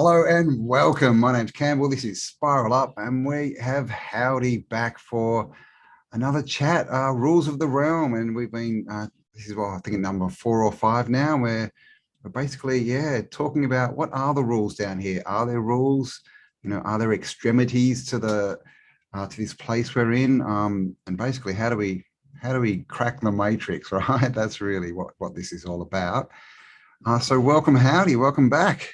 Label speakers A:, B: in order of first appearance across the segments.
A: Hello and welcome. My name's Campbell. This is Spiral Up, and we have Howdy back for another chat. Rules of the Realm, and we've been this is I think number 4 or 5 now. Where we're basically talking about what are the rules down here. Are there rules? Are there extremities to the to this place we're in? And basically, how do we crack the matrix? Right. That's really what this is all about. So welcome, Howdy. Welcome back.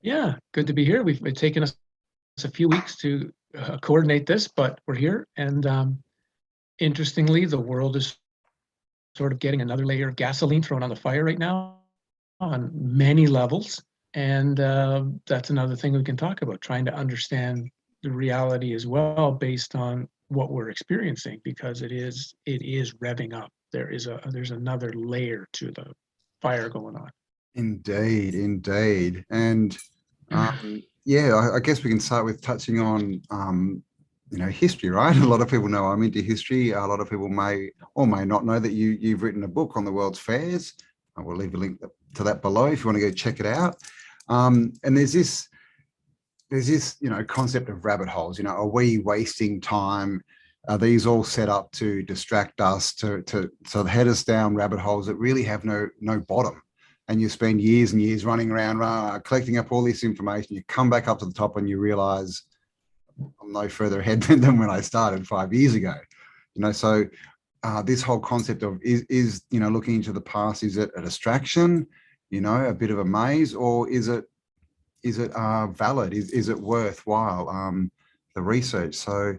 B: Yeah, good to be here. It's taken us a few weeks to coordinate this, but we're here. And interestingly, the world is sort of getting another layer of gasoline thrown on the fire right now on many levels. And that's another thing we can talk about, trying to understand the reality as well based on what we're experiencing, because it is revving up. There's another layer to the fire going on.
A: Indeed, indeed. And I guess we can start with touching on, history, right? A lot of people know I'm into history. A lot of people may or may not know that you've written a book on the World's Fairs. I will leave a link to that below if you want to go check it out. And there's this, concept of rabbit holes. Are we wasting time? Are these all set up to distract us, to head us down rabbit holes that really have no bottom? And you spend years and years running around, collecting up all this information. You come back up to the top and you realize I'm no further ahead than when I started 5 years ago. So this whole concept of is looking into the past, is it a distraction, a bit of a maze, or is it valid? Is it worthwhile, the research? So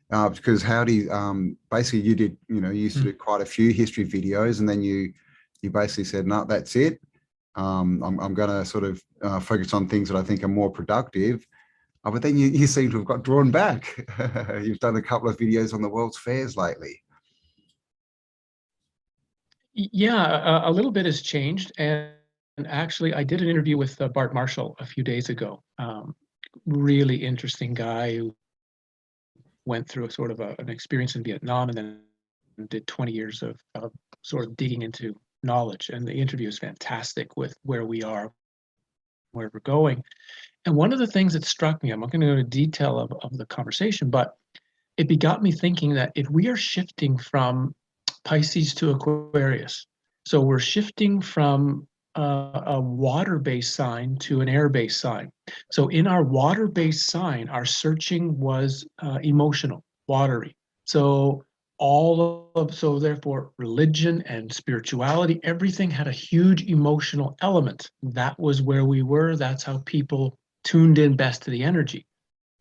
A: because Howdy, basically you used to do quite a few history videos, and then you basically said, no, that's it. I'm going to sort of focus on things that I think are more productive. But then you seem to have got drawn back. You've done a couple of videos on the World's Fairs lately.
B: Yeah, a little bit has changed. And actually, I did an interview with Bart Marshall a few days ago. Really interesting guy who went through a sort of an experience in Vietnam and then did 20 years of sort of digging into knowledge. And the interview is fantastic with where we are, where we're going. And one of the things that struck me, I'm not going to go into detail of the conversation, but it got me thinking that if we are shifting from Pisces to Aquarius, so we're shifting from a water-based sign to an air-based sign. So in our water-based sign, our searching was emotional, watery. So therefore religion and spirituality, everything had a huge emotional element. That was where we were. That's how people tuned in best to the energy.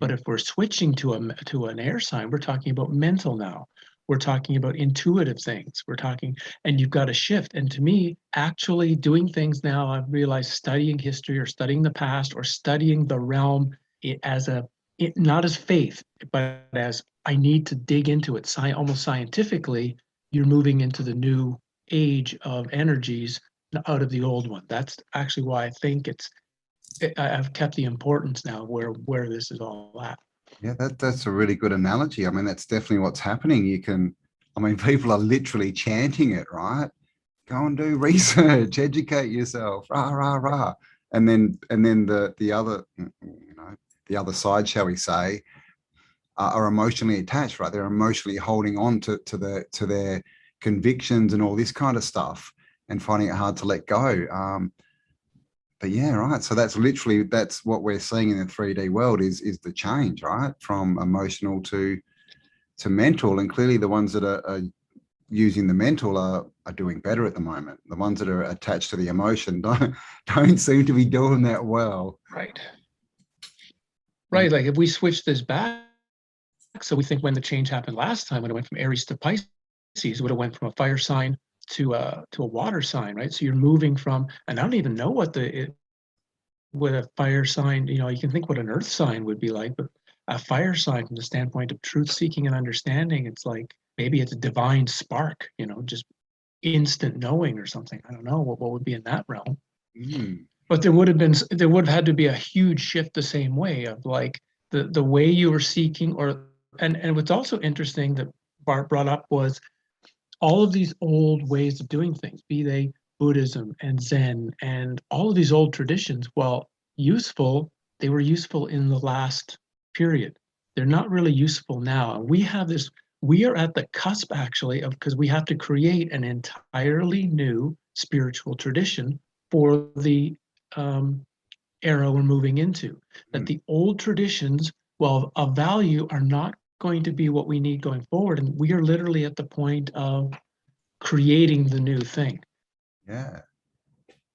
B: But if we're switching to an air sign, we're talking about mental now. We're talking about intuitive things. And you've got to shift. And to me, actually doing things now, I've realized studying history or studying the past or studying the realm not as faith, but as I need to dig into it almost scientifically. You're moving into the new age of energies out of the old one. That's actually why I think I've kept the importance now where this is all at.
A: Yeah, that's a really good analogy. I mean, that's definitely what's happening. People are literally chanting it, right? Go and do research, educate yourself, rah, rah, rah. And then the other side, shall we say, are emotionally attached, right? They're emotionally holding on to their convictions and all this kind of stuff and finding it hard to let go. But yeah, right. So that's what we're seeing in the 3D world is the change, right? From emotional to mental. And clearly the ones that are using the mental are doing better at the moment. The ones that are attached to the emotion don't seem to be doing that well.
B: Right. Right. Like if we switch this back, so we think when the change happened last time, when it went from Aries to Pisces, it would have went from a fire sign to a water sign, right? So you're moving from, and I don't even know what a fire sign, you can think what an earth sign would be like, but a fire sign from the standpoint of truth seeking and understanding, it's like maybe it's a divine spark, just instant knowing or something. I don't know what would be in that realm.
A: Mm.
B: But there would have had to be a huge shift the same way of like the way you were seeking, or and what's also interesting that Bart brought up was all of these old ways of doing things, be they Buddhism and Zen and all of these old traditions, while useful, they were useful in the last period. They're not really useful now. And we are at the cusp actually of, because we have to create an entirely new spiritual tradition for the era we're moving into. That the old traditions, while of value, are not going to be what we need going forward. And we are literally at the point of creating the new thing.
A: Yeah.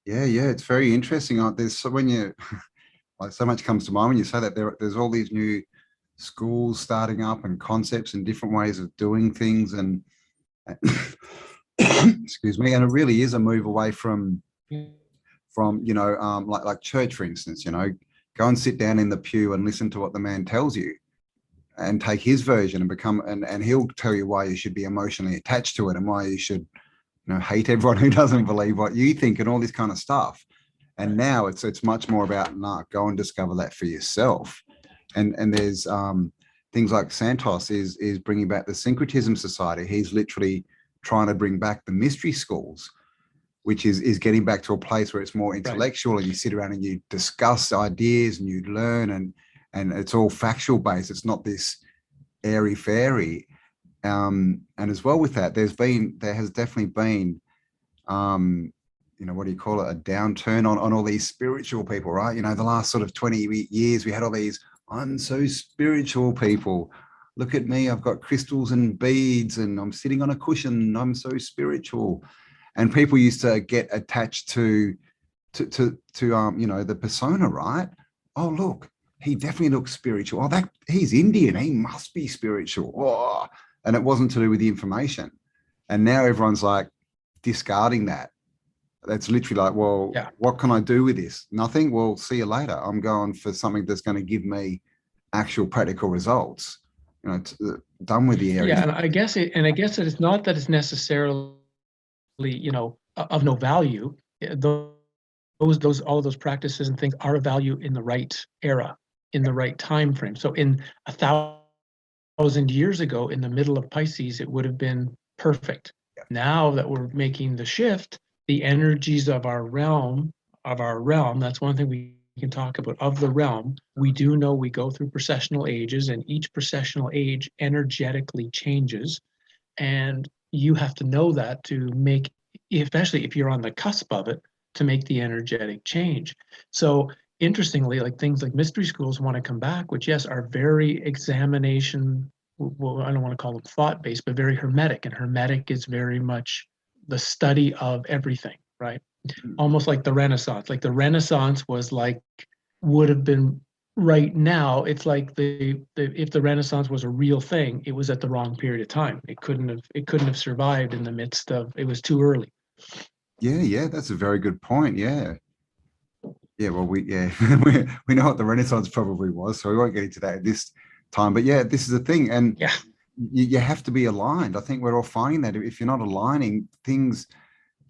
A: Yeah. It's very interesting. There's so when you like so much comes to mind when you say that there's all these new schools starting up and concepts and different ways of doing things and excuse me, and it really is a move away from like church, for instance. Go and sit down in the pew and listen to what the man tells you and take his version and and he'll tell you why you should be emotionally attached to it and why you should hate everyone who doesn't believe what you think and all this kind of stuff. And now it's much more about go and discover that for yourself. And there's things like Santos is bringing back the Syncretism Society. He's literally trying to bring back the mystery schools, which is getting back to a place where it's more intellectual. Right. And you sit around and you discuss ideas and you learn and it's all factual based. It's not this airy fairy. And as well with that, there has definitely been what do you call it, a downturn on all these spiritual people, right? The last sort of 20 years we had all these I'm so spiritual people. Look at me, I've got crystals and beads and I'm sitting on a cushion, I'm so spiritual. And people used to get attached to the persona, right? Oh, look, he definitely looks spiritual. Oh, he's Indian, he must be spiritual. Oh, and it wasn't to do with the information. And now everyone's like discarding that. That's literally like, well, yeah. What can I do with this? Nothing. Well, see you later. I'm going for something that's going to give me actual practical results. Done with the area.
B: Yeah, and I guess it's not that it's necessarily, of no value. All of those practices and things are of value in the right era, in the right time frame. So in 1,000 years ago, in the middle of Pisces, it would have been perfect. Yeah. Now that we're making the shift, the energies of our realm, that's one thing we can talk about, of the realm. We do know we go through processional ages, and each processional age energetically changes. And you have to know that to make, especially if you're on the cusp of it, to make the energetic change. So interestingly, like things like mystery schools want to come back, which yes, are very examination, well, I don't want to call them thought-based, but very hermetic. And hermetic is very much the study of everything, right? Almost like the Renaissance. Like the Renaissance would have been right now. It's like if the Renaissance was a real thing, it was at the wrong period of time. It couldn't have survived in the midst of, it was too early.
A: Yeah, that's a very good point. Yeah. Well, we know what the Renaissance probably was, so we won't get into that at this time. But yeah, this is the thing, and
B: yeah,
A: you have to be aligned. I think we're all finding that if you're not aligning, things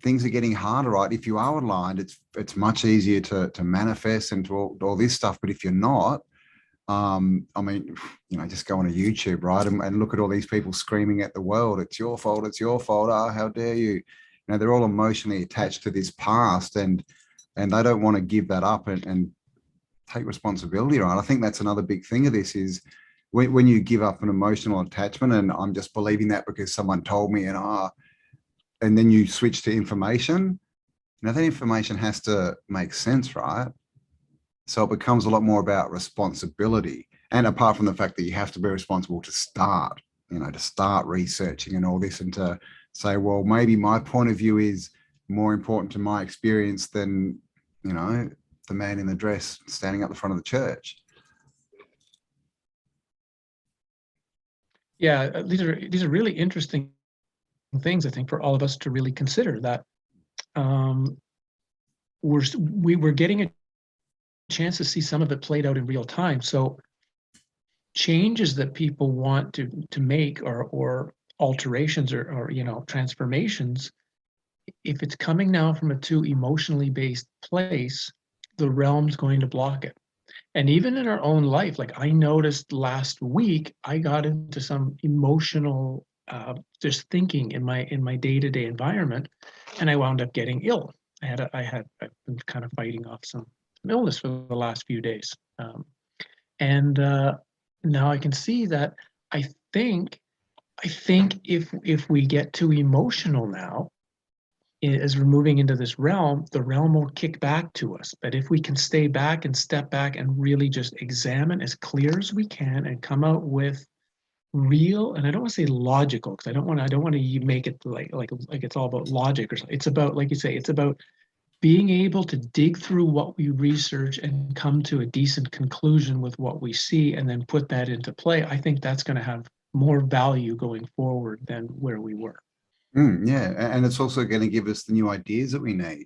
A: are getting harder, right? If you are aligned, it's much easier to manifest and to all this stuff. But if you're not, just go on a YouTube, right, and look at all these people screaming at the world, it's your fault, oh, how dare you. They're all emotionally attached to this past, and they don't want to give that up and take responsibility, right? I think that's another big thing of this is when you give up an emotional attachment, and I'm just believing that because someone told me, and then you switch to information. That information has to make sense, right? So it becomes a lot more about responsibility. And apart from the fact that you have to be responsible to start researching and all this, and to say, well, maybe my point of view is more important to my experience than, the man in the dress standing at the front of the church.
B: Yeah, these are really interesting things, I think, for all of us to really consider, that we're getting a chance to see some of it played out in real time. So changes that people want to make, or alterations or transformations, if it's coming now from a too emotionally based place, the realm's going to block it. And even in our own life, like I noticed last week, I got into some emotional just thinking in my day-to-day environment, and I wound up getting ill. I've been kind of fighting off some illness for the last few days. And now I can see that I think if we get too emotional now, as we're moving into this realm, the realm will kick back to us. But if we can stay back and step back and really just examine as clear as we can and come out with real, and I don't want to say logical, because I don't want to make it like it's all about logic or something. It's about, like you say, it's about being able to dig through what we research and come to a decent conclusion with what we see and then put that into play. I think that's going to have more value going forward than where we were.
A: Yeah, and it's also going to give us the new ideas that we need.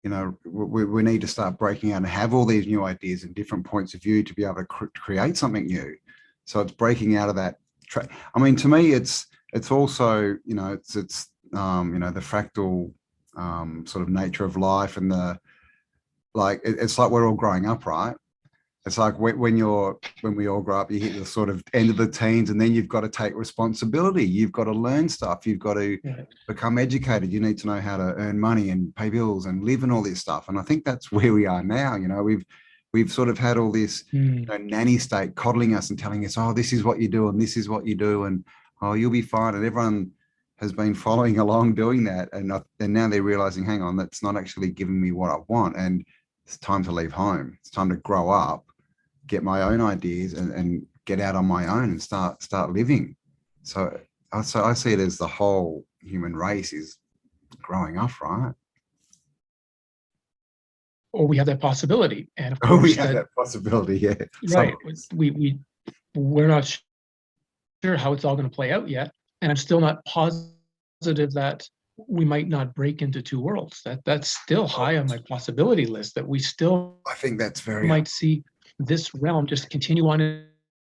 A: You know, we need to start breaking out and have all these new ideas and different points of view to be able to create something new. So it's breaking out of that. I mean, to me, it's also, you know, it's you know, the fractal sort of nature of life, and it's like we're all growing up, right? It's like when we all grow up, you hit the sort of end of the teens, and then you've got to take responsibility. You've got to learn stuff. You've got to become educated. You need to know how to earn money and pay bills and live and all this stuff. And I think that's where we are now. You know, we've sort of had all this nanny state coddling us and telling us, oh, this is what you do and this is what you do, and oh, you'll be fine. And everyone has been following along doing that, and now they're realizing, hang on, that's not actually giving me what I want, and it's time to leave home. It's time to grow up, get my own ideas, and get out on my own and start living. So I see it as the whole human race is growing up, right?
B: Or we have that possibility, and of course
A: we have that possibility, yeah.
B: Right. We're not sure how it's all going to play out yet, and I'm still not positive that we might not break into two worlds. That's still high on my possibility list. That we still,
A: I think that's very
B: might see this realm just continue on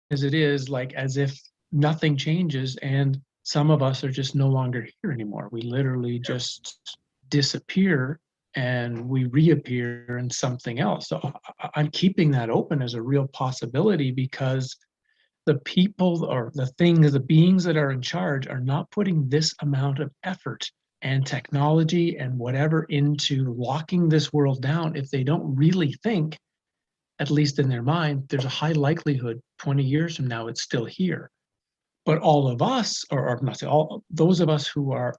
B: as it is, like as if nothing changes, and some of us are just no longer here anymore. We literally just disappear and we reappear in something else. So I'm keeping that open as a real possibility, because the people or the things, the beings that are in charge are not putting this amount of effort and technology and whatever into locking this world down if they don't really think, at least in their mind, there's a high likelihood 20 years from now it's still here. But all of us, or not say all, those of us who are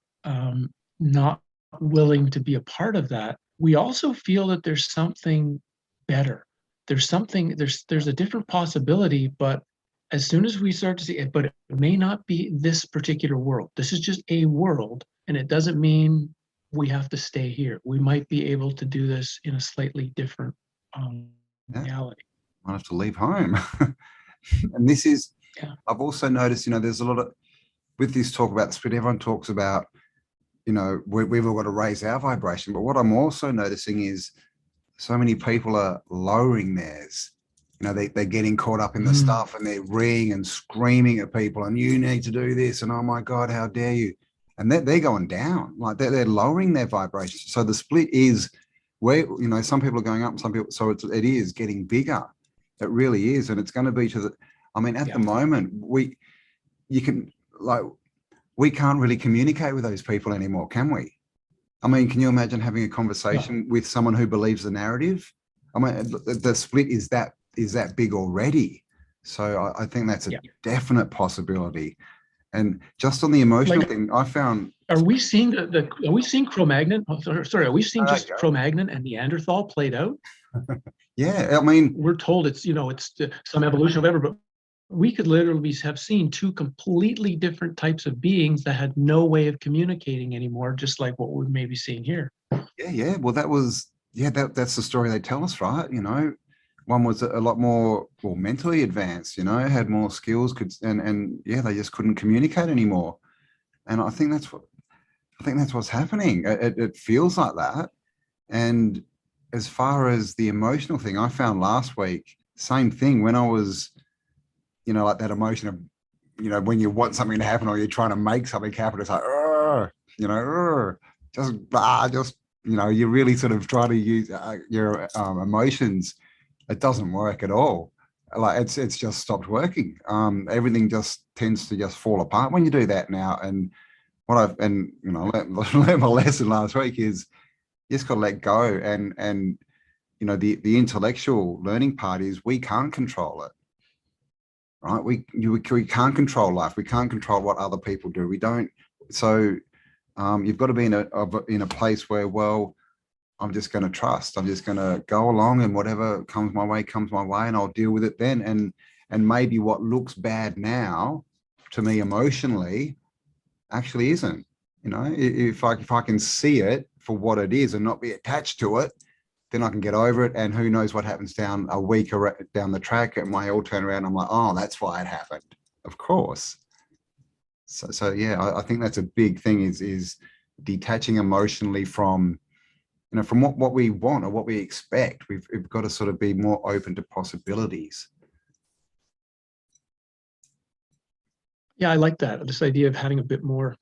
B: not willing to be a part of that, we also feel that there's something better. There's a different possibility, but as soon as we start to see it, but it may not be this particular world. This is just a world, and it doesn't mean we have to stay here. We might be able to do this in a slightly different reality.
A: I have to leave home. And this is, I've also noticed, you know, there's a lot of, with this talk about the split, everyone talks about, you know, we've all got to raise our vibration. But what I'm also noticing is so many people are lowering theirs. You know, they're getting caught up in the stuff, and they're reeing and screaming at people, and you need to do this, and oh my God, how dare you? And they're going down, like they're lowering their vibration. So the split is where, you know, some people are going up, some people, so it is getting bigger. It really is. And it's going to be to the, I mean, at the moment, we can't really communicate with those people anymore, can we? I mean, can you imagine having a conversation with someone who believes the narrative? I mean, the split is that big already. So I think that's a definite possibility. And just on the emotional thing, I found.
B: Are we seeing are we seeing Cro-Magnon? Oh, sorry, are we seeing just Cro-Magnon and Neanderthal played out?
A: Yeah, I mean,
B: we're told it's, you know, it's some evolution or whatever, but we could literally have seen two completely different types of beings that had no way of communicating anymore, just like what we're maybe seeing here.
A: Yeah. Well, that's the story they tell us, right? You know, one was a lot more mentally advanced, you know, had more skills, and they just couldn't communicate anymore. And I think that's what's happening. It feels like that. And as far as the emotional thing, I found last week, same thing. When I was, you know, like that emotion of, you know, when you want something to happen or you're trying to make something happen, it's like, you know, just you really sort of try to use your emotions. It doesn't work at all. Like it's just stopped working. Everything just tends to just fall apart when you do that now. And what I've learned my lesson last week is you just got to let go. And the intellectual learning part is we can't control it, right? We can't control life. We can't control what other people do. We don't. So you've got to be in a place where, well, I'm just going to trust. I'm just going to go along, and whatever comes my way, and I'll deal with it then. And maybe what looks bad now to me emotionally actually isn't. If I can see it for what it is and not be attached to it, then I can get over it. And who knows what happens down a week or down the track, it might all turn around. I'm like, oh, that's why it happened. Of course. So yeah, I think that's a big thing is detaching emotionally from from what we want or what we expect. We've got to sort of be more open to possibilities.
B: Yeah, I like that. This idea of having a bit more,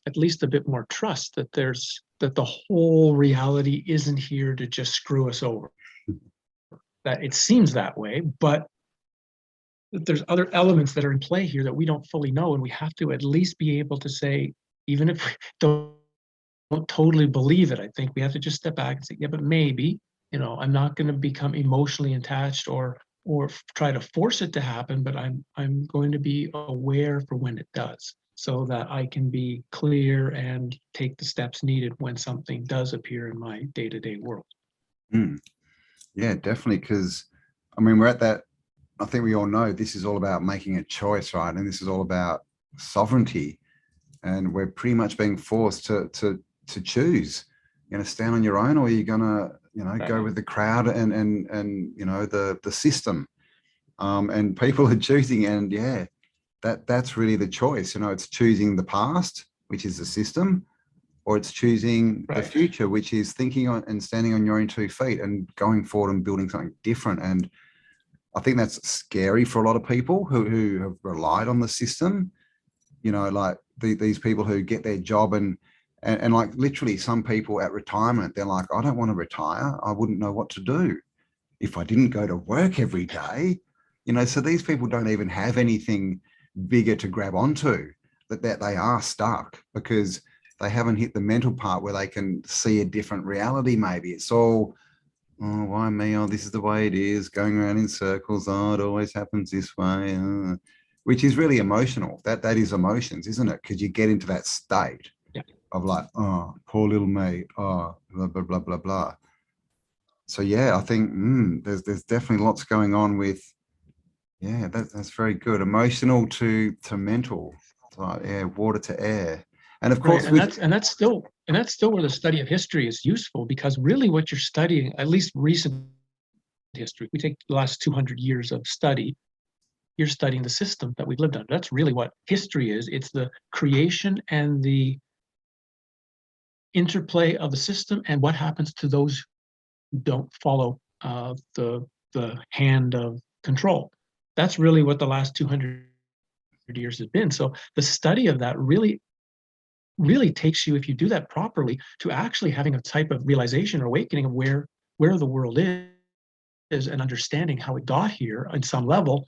B: at least a bit more trust that the whole reality isn't here to just screw us over. That it seems that way, but that there's other elements that are in play here that we don't fully know, and we have to at least be able to say, even if we don't totally believe it, I think we have to just step back and say, yeah, but maybe, I'm not going to become emotionally attached or try to force it to happen, but I'm going to be aware for when it does, so that I can be clear and take the steps needed when something does appear in my day-to-day world.
A: Yeah, definitely. Because we're at that. I think we all know this is all about making a choice, right? And this is all about sovereignty, and we're pretty much being forced to choose. You're going to stand on your own, or you're going to go with the crowd and the system. And people are choosing, and yeah, that's really the choice. It's choosing the past, which is the system, or it's choosing the future, which is thinking on and standing on your own 2 feet and going forward and building something different. And I think that's scary for a lot of people who have relied on the system. Like these people who get their job and like literally some people at retirement, they're like, I don't want to retire. I wouldn't know what to do if I didn't go to work every day. So these people don't even have anything bigger to grab onto, that they are stuck because they haven't hit the mental part where they can see a different reality. Maybe it's all, oh, why me? Oh, this is the way it is, going around in circles. Oh, it always happens this way. Which is really emotional. That is emotions, isn't it? Because you get into that state of like, oh, poor little me. Oh, blah, blah, blah, blah, blah. So yeah, I think there's definitely lots going on with, yeah, that's very good. Emotional to mental. So, yeah, water to air. And of course,
B: that's still where the study of history is useful, because really what you're studying, at least recent history, we take the last 200 years of study, you're studying the system that we've lived under. That's really what history is. It's the creation and the interplay of the system and what happens to those who don't follow the hand of control. That's really what the last 200 years has been. So the study of that really takes you, if you do that properly, to actually having a type of realization or awakening of where the world is and understanding how it got here on some level,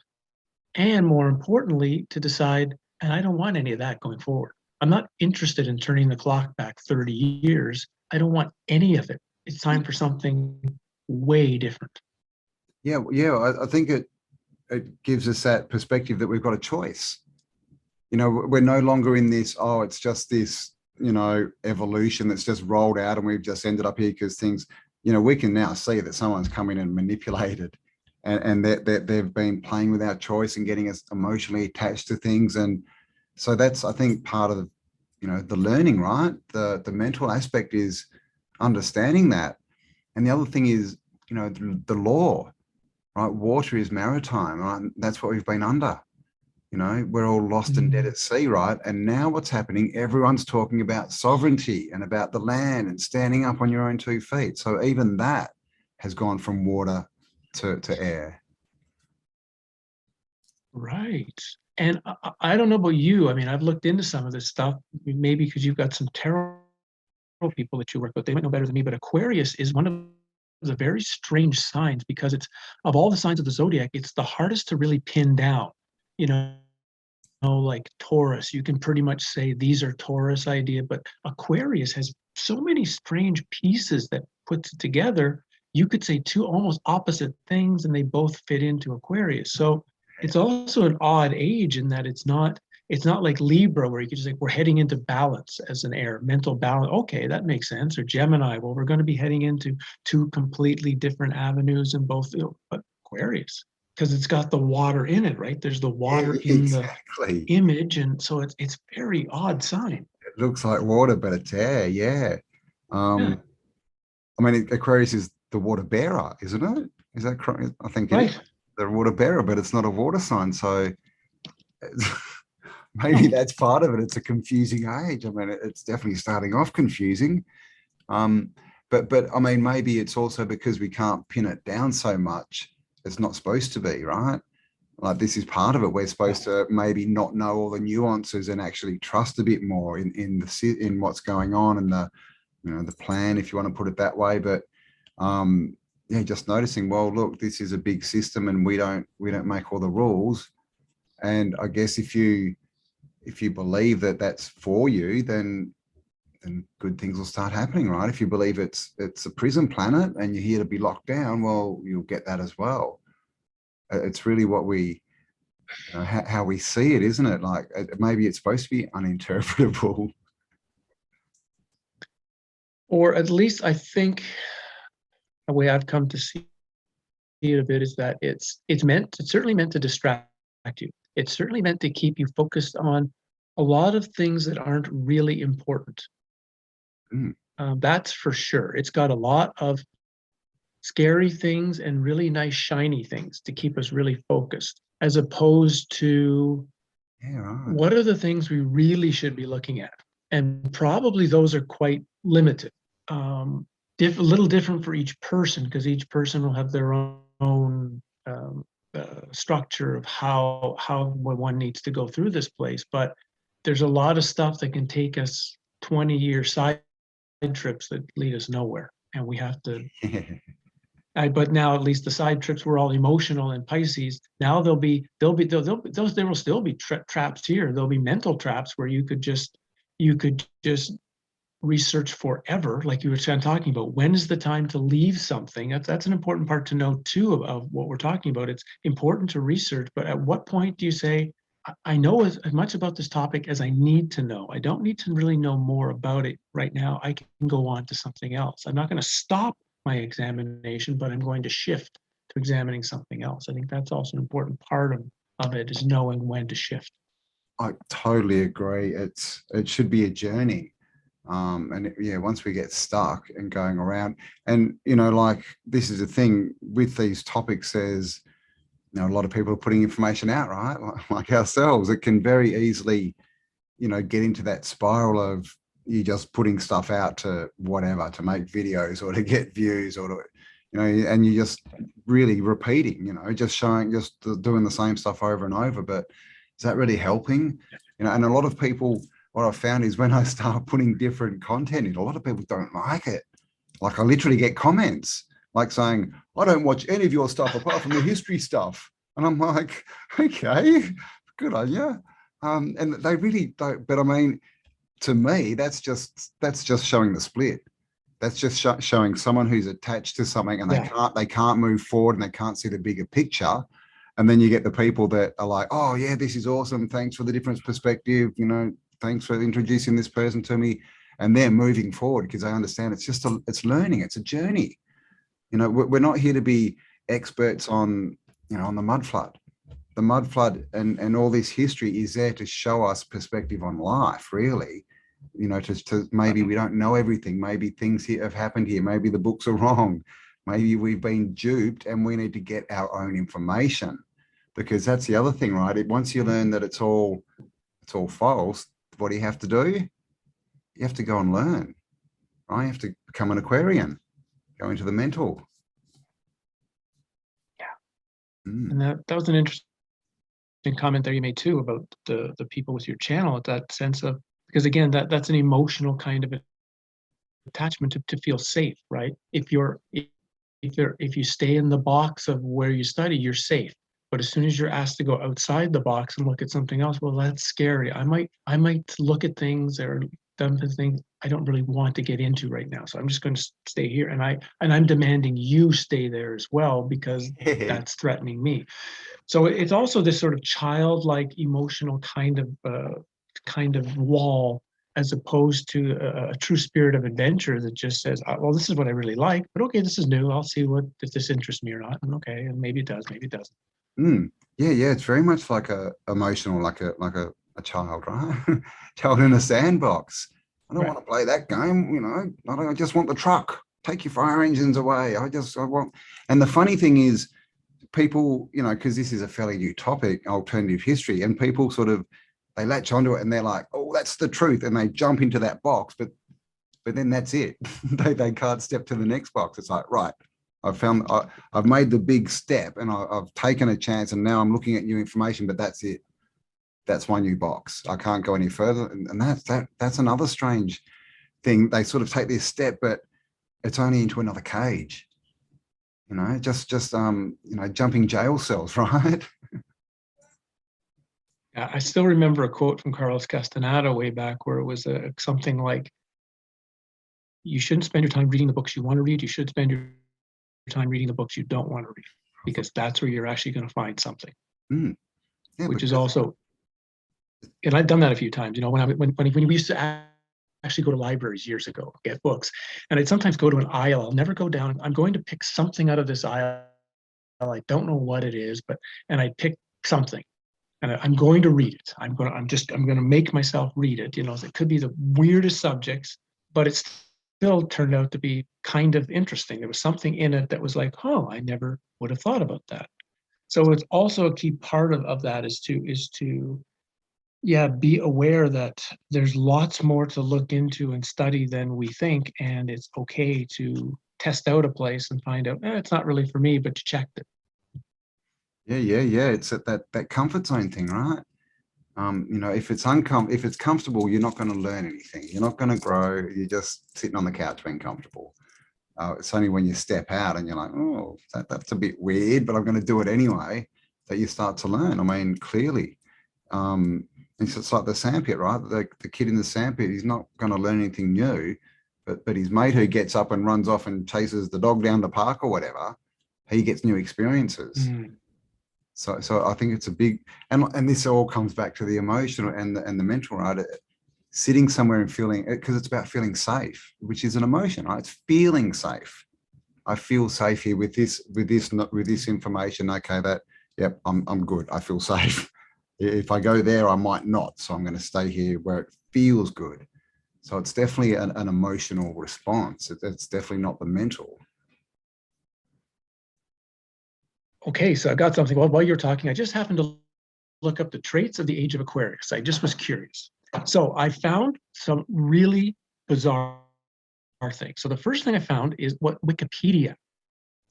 B: and more importantly, to decide, and I don't want any of that going forward. I'm not interested in turning the clock back 30 years. I don't want any of it. It's time for something way different.
A: Yeah. I think it gives us that perspective that we've got a choice. We're no longer in this, oh, it's just this, evolution that's just rolled out and we've just ended up here because things, we can now see that someone's come in and manipulated and that they've been playing with our choice and getting us emotionally attached to things. And so that's, I think, part of the learning, right? The mental aspect is understanding that. And the other thing is, the law, right? Water is maritime, right? That's what we've been under. We're all lost and dead at sea, right? And now what's happening, everyone's talking about sovereignty and about the land and standing up on your own 2 feet. So even that has gone from water to air.
B: Right. And I don't know about you. I mean, I've looked into some of this stuff, maybe because you've got some tarot people that you work with, they might know better than me, but Aquarius is one of the very strange signs because it's, of all the signs of the zodiac, it's the hardest to really pin down. You know, like Taurus, you can pretty much say these are Taurus idea, but Aquarius has so many strange pieces that puts it together. You could say two almost opposite things and they both fit into Aquarius. So it's also an odd age in that it's not like Libra where you could just like, we're heading into balance as an air, mental balance. Okay, that makes sense. Or Gemini, well, we're going to be heading into two completely different avenues in both, but Aquarius, because it's got the water in it, right? There's the water in the image, and so it's very odd sign.
A: It looks like water, but it's air. Yeah.
B: Yeah.
A: I mean, Aquarius is the water bearer, isn't it? Is that correct? I think it is the water bearer, but it's not a water sign. So maybe that's part of it. It's a confusing age. I mean, it's definitely starting off confusing. But I mean, maybe it's also because we can't pin it down so much. It's not supposed to be, right? Like this is part of it. We're supposed to maybe not know all the nuances and actually trust a bit more in what's going on and the plan, if you want to put it that way. But yeah, just noticing, well, look, this is a big system and we don't make all the rules. And I guess if you believe that that's for you, then good things will start happening, right? If you believe it's a prison planet and you're here to be locked down, well, you'll get that as well. It's really what we, how we see it, isn't it? Like maybe it's supposed to be uninterpretable.
B: Or at least I think the way I've come to see it a bit is that it's certainly meant to distract you. It's certainly meant to keep you focused on a lot of things that aren't really important. That's for sure. It's got a lot of scary things and really nice shiny things to keep us really focused, as opposed to what are the things we really should be looking at. And probably those are quite limited. A little different for each person, because each person will have their own structure of how one needs to go through this place. But there's a lot of stuff that can take us 20-year side trips that lead us nowhere, and we have to. But now at least the side trips were all emotional in Pisces. Now there will still be traps here. There'll be mental traps where you could just research forever, like you were talking about. When is the time to leave something? That's an important part to know too of what we're talking about. It's important to research, but at what point do you say, I know as much about this topic as I need to know. I don't need to really know more about it right now. I can go on to something else. I'm not going to stop my examination, but I'm going to shift to examining something else. I think that's also an important part of it, is knowing when to shift.
A: I totally agree. It should be a journey. And yeah, once we get stuck and going around, and like this is the thing with these topics, there's a lot of people are putting information out, right? Like ourselves, it can very easily, get into that spiral of you just putting stuff out to whatever, to make videos or to get views or to, and you just really repeating, just doing the same stuff over and over. But is that really helping? And a lot of people, what I've found is when I start putting different content in, a lot of people don't like it. Like I literally get comments like saying, I don't watch any of your stuff apart from the history stuff. And I'm like, okay, good on you. And they really don't, but I mean, to me, that's just showing the split. That's just showing someone who's attached to something and they can't move forward and they can't see the bigger picture. And then you get the people that are like, oh yeah, this is awesome. Thanks for the different perspective. Thanks for introducing this person to me. And they're moving forward because they understand it's learning. It's a journey. We're not here to be experts on the mud flood. The mud flood and all this history is there to show us perspective on life, really. To maybe we don't know everything. Maybe things here have happened here. Maybe the books are wrong. Maybe we've been duped and we need to get our own information, because that's the other thing, right? Once you learn that it's all false, what do you have to do? You have to go and learn, right? You have to become an Aquarian, go into the mental.
B: And that was an interesting comment there you made too about the people with your channel, at that sense of, because again, that's an emotional kind of attachment to feel safe, right? If you stay in the box of where you study, you're safe. But as soon as you're asked to go outside the box and look at something else, well, that's scary. I might look at things or dump things I don't really want to get into right now. So I'm just going to stay here, and I'm demanding you stay there as well because that's threatening me. So it's also this sort of childlike emotional kind of wall, as opposed to a true spirit of adventure that just says, well, this is what I really like, but okay, this is new. I'll see if this interests me or not. And okay, and maybe it does, maybe it doesn't.
A: Yeah. It's very much like a emotional, like a child, right? Child in a sandbox. I don't want to play that game, you know. I just want the truck. Take your fire engines away. I want. And the funny thing is, people, you know, because this is a fairly new topic, alternative history, and people sort of, they latch onto it and they're like, oh, that's the truth, and they jump into that box, but then that's it. they can't step to the next box. It's like, right, I've made the big step, and I've taken a chance, and now I'm looking at new information, but that's it. That's my new box. I can't go any further. And that's another strange thing. They sort of take this step, but it's only into another cage. You know, just you know, jumping jail cells, right?
B: I still remember a quote from Carlos Castaneda way back where it was something like, you shouldn't spend your time reading the books you want to read. You should spend your time reading the books you don't want to read, because that's where you're actually going to find something.
A: Yeah,
B: which is also, and I've done that a few times, you know, when we used to actually go to libraries years ago, get books, and I'd sometimes go to an aisle. I'll never go down. I'm going to pick something out of this aisle. I don't know what it is, and I pick something, and I'm going to read it. I'm going to make myself read it. You know, it could be the weirdest subjects, but it still turned out to be kind of interesting. There was something in it that was like, oh, I never would have thought about that. So it's also a key part of that is to be aware that there's lots more to look into and study than we think, and it's okay to test out a place and find out it's not really for me, but you checked it.
A: Yeah. It's at that comfort zone thing, right? You know, if it's comfortable, you're not going to learn anything. You're not going to grow. You're just sitting on the couch being comfortable. It's only when you step out and you're like, oh, that's a bit weird, but I'm going to do it anyway, that you start to learn. I mean, clearly. It's like the sandpit, right? The kid in the sandpit, he's not going to learn anything new, but his mate who gets up and runs off and chases the dog down the park or whatever, he gets new experiences. So I think it's a big, and this all comes back to the emotional and the mental, right? Sitting somewhere and feeling, because it's about feeling safe, which is an emotion, right? It's feeling safe. I feel safe here with this information. Okay, yep, I'm good. I feel safe. If I go there, I might not. So I'm going to stay here where it feels good. So it's definitely an emotional response. It's definitely not the mental.
B: Okay, so I got something. Well, while you're talking, I just happened to look up the traits of the age of Aquarius. I just was curious. So I found some really bizarre things. So the first thing I found is what Wikipedia,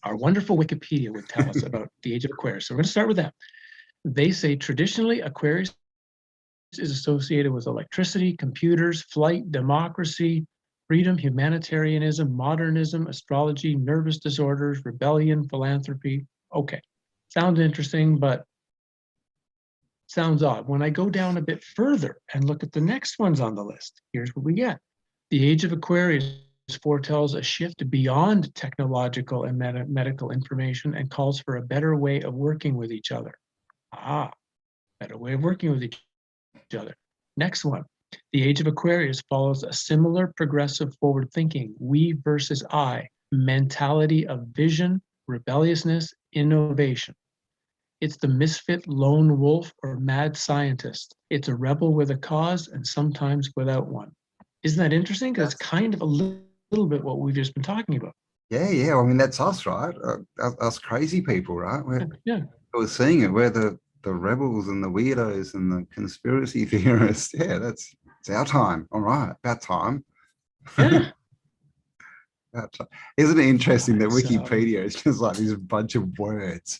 B: our wonderful Wikipedia, would tell us about the age of Aquarius. So we're going to start with that. They say traditionally Aquarius is associated with electricity, computers, flight, democracy, freedom, humanitarianism, modernism, astrology, nervous disorders, rebellion, philanthropy. Okay, sounds interesting, but sounds odd. When I go down a bit further and look at the next ones on the list, here's what we get. The age of Aquarius foretells a shift beyond technological and medical information and calls for a better way of working with each other. Better way of working with each other. Next one. The age of Aquarius follows a similar progressive forward thinking, we versus I, mentality of vision, rebelliousness, innovation. It's the misfit lone wolf or mad scientist. It's a rebel with a cause and sometimes without one. Isn't that interesting? Because it's kind of a little bit what we've just been talking about.
A: Yeah. I mean, that's us, right? Us crazy people, right? We're seeing it. We're the rebels and the weirdos and the conspiracy theorists. Yeah, it's our time. All right, about time.
B: Yeah.
A: Isn't it interesting that Wikipedia is just like this bunch of words?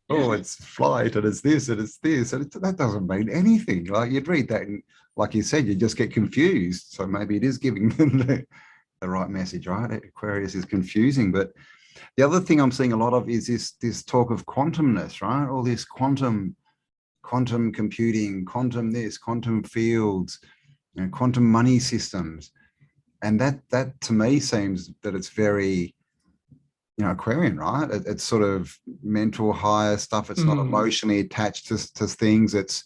A: Oh, it's flight and it's this and it's this, and that doesn't mean anything. Like you'd read that and, like you said, you just get confused. So maybe it is giving them the right message, right? Aquarius is confusing, but the other thing I'm seeing a lot of is this talk of quantumness, right? All this quantum computing, quantum this, quantum fields, quantum money systems, and that to me seems that it's very, Aquarian, right? It's sort of mental higher stuff. It's not emotionally attached to things. It's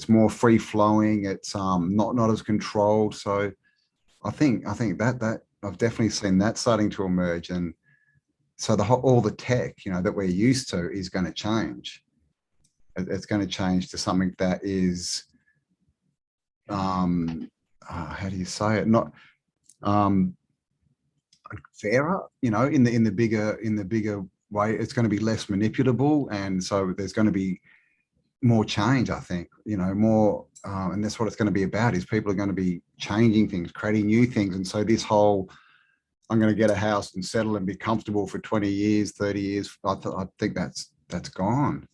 A: more free flowing. It's not as controlled. So I think that I've definitely seen that starting to emerge, and so all the tech that we're used to is going to change. It's going to change to something that is how do you say it? Not fairer, in the bigger way. It's going to be less manipulable, and so there's going to be more change, I think, more, and that's what it's going to be about, is people are going to be changing things, creating new things. And so this whole, I'm going to get a house and settle and be comfortable for 20 years, 30 years, I think that's gone.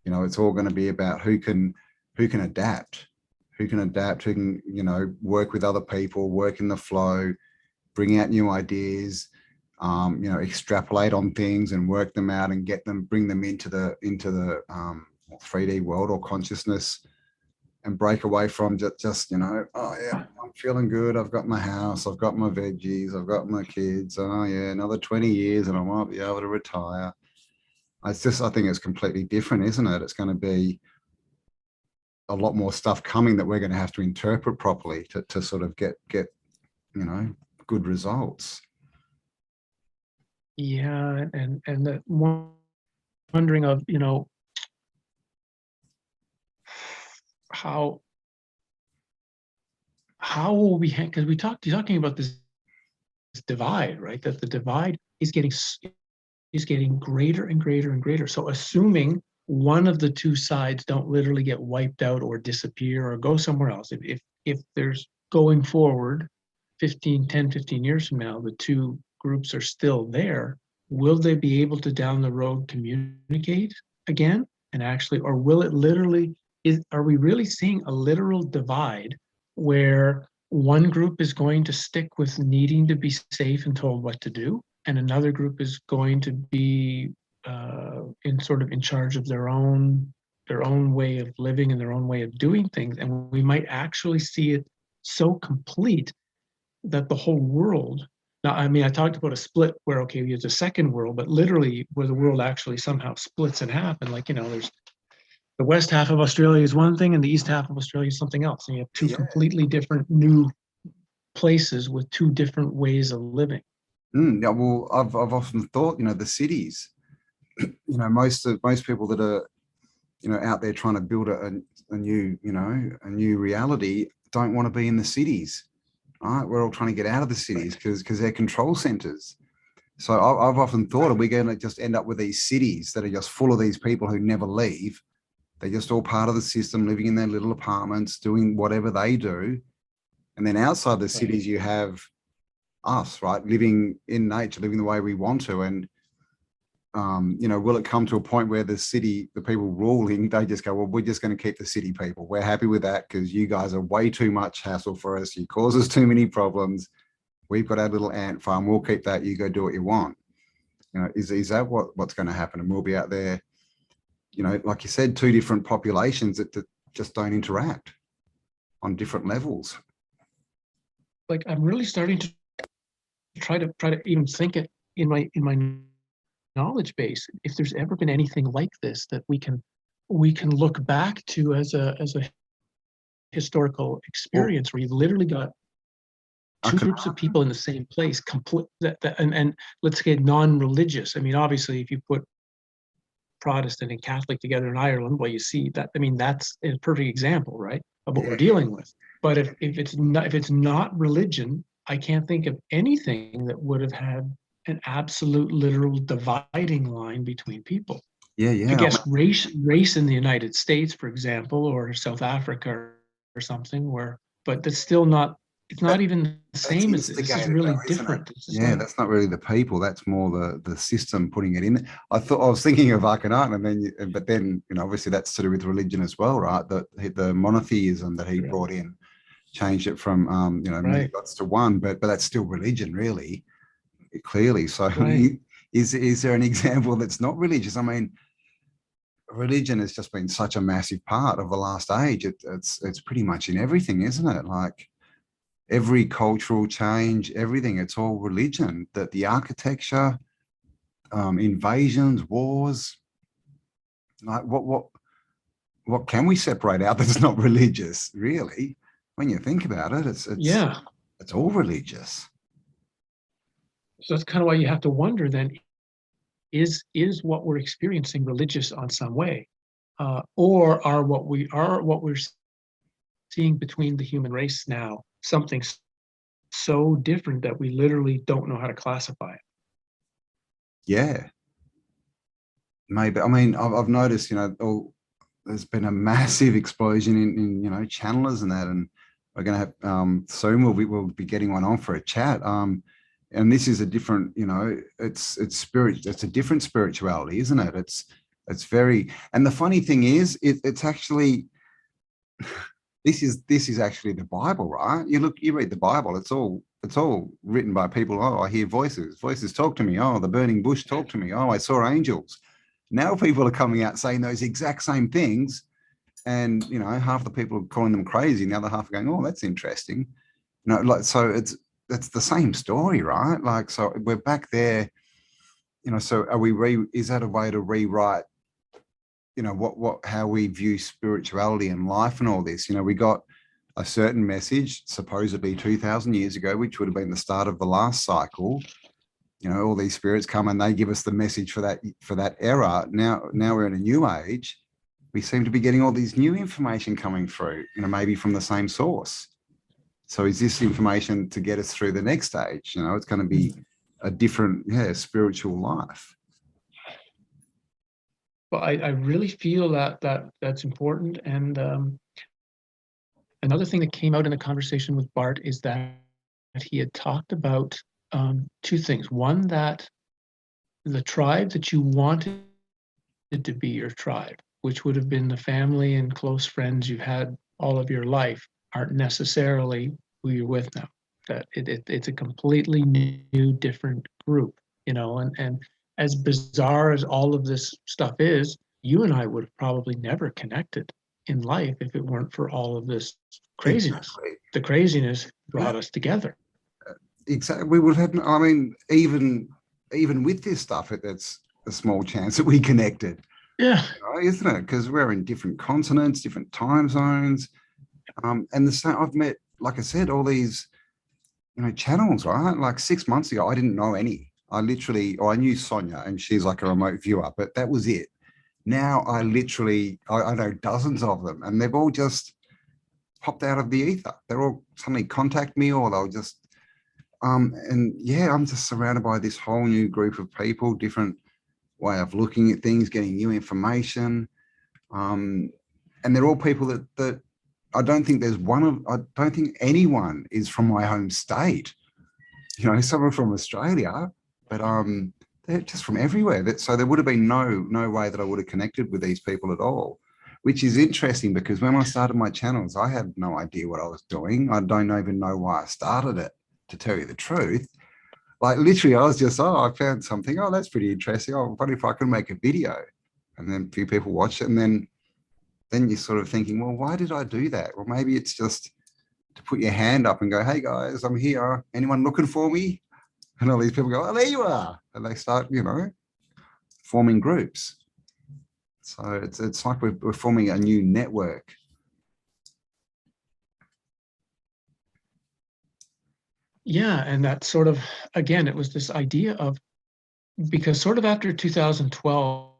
A: It's all going to be about who can adapt, who can, work with other people, work in the flow, bring out new ideas, extrapolate on things and work them out and bring them into the 3D world or consciousness, and break away from just oh yeah, I'm feeling good, I've got my house, I've got my veggies, I've got my kids, oh yeah, another 20 years and I might be able to retire. I think it's completely different, isn't it? It's going to be a lot more stuff coming that we're going to have to interpret properly to sort of get good results.
B: Yeah, and the wondering of how will we, because you're talking about this divide, right? That the divide is getting greater and greater and greater. So assuming one of the two sides don't literally get wiped out or disappear or go somewhere else, if there's going forward 10, 15 years from now, the two groups are still there, will they be able to down the road communicate again and actually, or will it literally, are we really seeing a literal divide where one group is going to stick with needing to be safe and told what to do, and another group is going to be in charge of their own way of living and their own way of doing things? And we might actually see it so complete that the whole world, now, I mean, I talked about a split where, okay, there's a second world, but literally where the world actually somehow splits in half. And there's the west half of Australia is one thing and the east half of Australia is something else. And you have two completely different new places with two different ways of living.
A: Yeah, well, I've often thought, the cities, most people that are, out there trying to build a new reality don't want to be in the cities. Right, we're all trying to get out of the cities because they're control centers. So I've often thought, are we going to just end up with these cities that are just full of these people who never leave? They're just all part of the system, living in their little apartments, doing whatever they do. And then outside the cities, you have us, right, living in nature, living the way we want to. And will it come to a point where the people ruling, they just go, well, we're just going to keep the city people. We're happy with that because you guys are way too much hassle for us. You cause us too many problems. We've got our little ant farm. We'll keep that. You go do what you want. Is that what's going to happen? And we'll be out there, like you said, two different populations that just don't interact on different levels.
B: Like, I'm really starting to try to even think it in my knowledge base, if there's ever been anything like this that we can look back to as a historical experience, where you've literally got two groups of people in the same place, and let's get non-religious. I mean, obviously, if you put Protestant and Catholic together in Ireland, well, you see that. I mean, that's a perfect example, right, of what we're dealing with. But if it's not religion, I can't think of anything that would have had an absolute literal dividing line between people. I guess race in the United States, for example, or South Africa or something, but that's still not, it's not even the same. This is really different.
A: That's not really the people. That's more the system putting it in. I was thinking of Akhenaten, but then obviously that's to do with religion as well, right? The monotheism that he brought in. changed it from many
B: Right.
A: gods to one, but that's still religion, really, clearly. So
B: Right.
A: is there an example that's not religious? I mean, religion has just been such a massive part of the last age. It's pretty much in everything, isn't it? Like every cultural change, everything, it's all religion. That the architecture, invasions, wars, like what can we separate out that's not religious, really? When you think about it,
B: Yeah.
A: it's all religious.
B: So that's kind of why you have to wonder then, is what we're experiencing religious on some way? Or are what we're seeing between the human race now something so different that we literally don't know how to classify it?
A: Yeah, maybe. I mean, I've noticed, there's been a massive explosion in channelers and that, and we're going to have soon we'll be getting one on for a chat. And this is a different, it's spirit. It's a different spirituality, isn't it? It's very. And the funny thing is, it's actually this is actually the Bible, right? You read the Bible. It's all written by people. Oh, I hear voices talk to me. Oh, the burning bush talked to me. Oh, I saw angels. Now people are coming out saying those exact same things, and half the people are calling them crazy, and the other half are going, oh, that's interesting. Like, so it's the same story, right? Like, so we're back there. So is that a way to rewrite how we view spirituality and life and all this? We got a certain message supposedly 2,000 years ago, which would have been the start of the last cycle. All these spirits come and they give us the message for that era. Now we're in a new age. We seem to be getting all these new information coming through, maybe from the same source. So is this information to get us through the next stage? It's going to be a different, spiritual life.
B: Well, I really feel that's important. And another thing that came out in the conversation with Bart is that he had talked about two things. One, that the tribe that you wanted to be your tribe, which would have been the family and close friends you've had all of your life, aren't necessarily who you're with now. That it's a completely new, different group, and as bizarre as all of this stuff is, you and I would have probably never connected in life if it weren't for all of this craziness.
A: Exactly.
B: The craziness brought us together.
A: Exactly. We would have, I mean, even with this stuff, it's a small chance that we connected.
B: Yeah.
A: Isn't it? Because we're in different continents, different time zones. And the same, I've met, like I said, all these, channels, right? Like 6 months ago, I didn't know any. I knew Sonia and she's like a remote viewer, but that was it. Now I know dozens of them, and they've all just popped out of the ether. They're all suddenly contact me, or they'll just, and yeah, I'm just surrounded by this whole new group of people, different way of looking at things, getting new information. And they're all people that I don't think I don't think anyone is from my home state. Some are from Australia, but they're just from everywhere. So there would have been no way that I would have connected with these people at all, which is interesting because when I started my channels, I had no idea what I was doing. I don't even know why I started it, to tell you the truth. Like literally, I was just, I found something. Oh, that's pretty interesting. Oh, what if I could make a video? And then a few people watch it, and then you're sort of thinking, well, why did I do that? Well, maybe it's just to put your hand up and go, hey guys, I'm here. Anyone looking for me? And all these people go, oh, there you are. And they start, forming groups. So it's like we're forming a new network.
B: Yeah, and that sort of, again, it was this idea of, because sort of after 2012,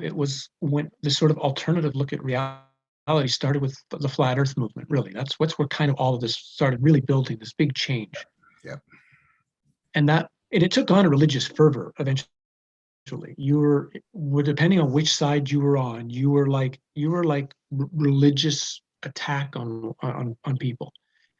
B: it was when this sort of alternative look at reality started with the flat Earth movement. Really, that's where kind of all of this started really building this big change.
A: Yeah.
B: And it took on a religious fervor eventually. You were depending on which side you were on, you were like religious attack on people.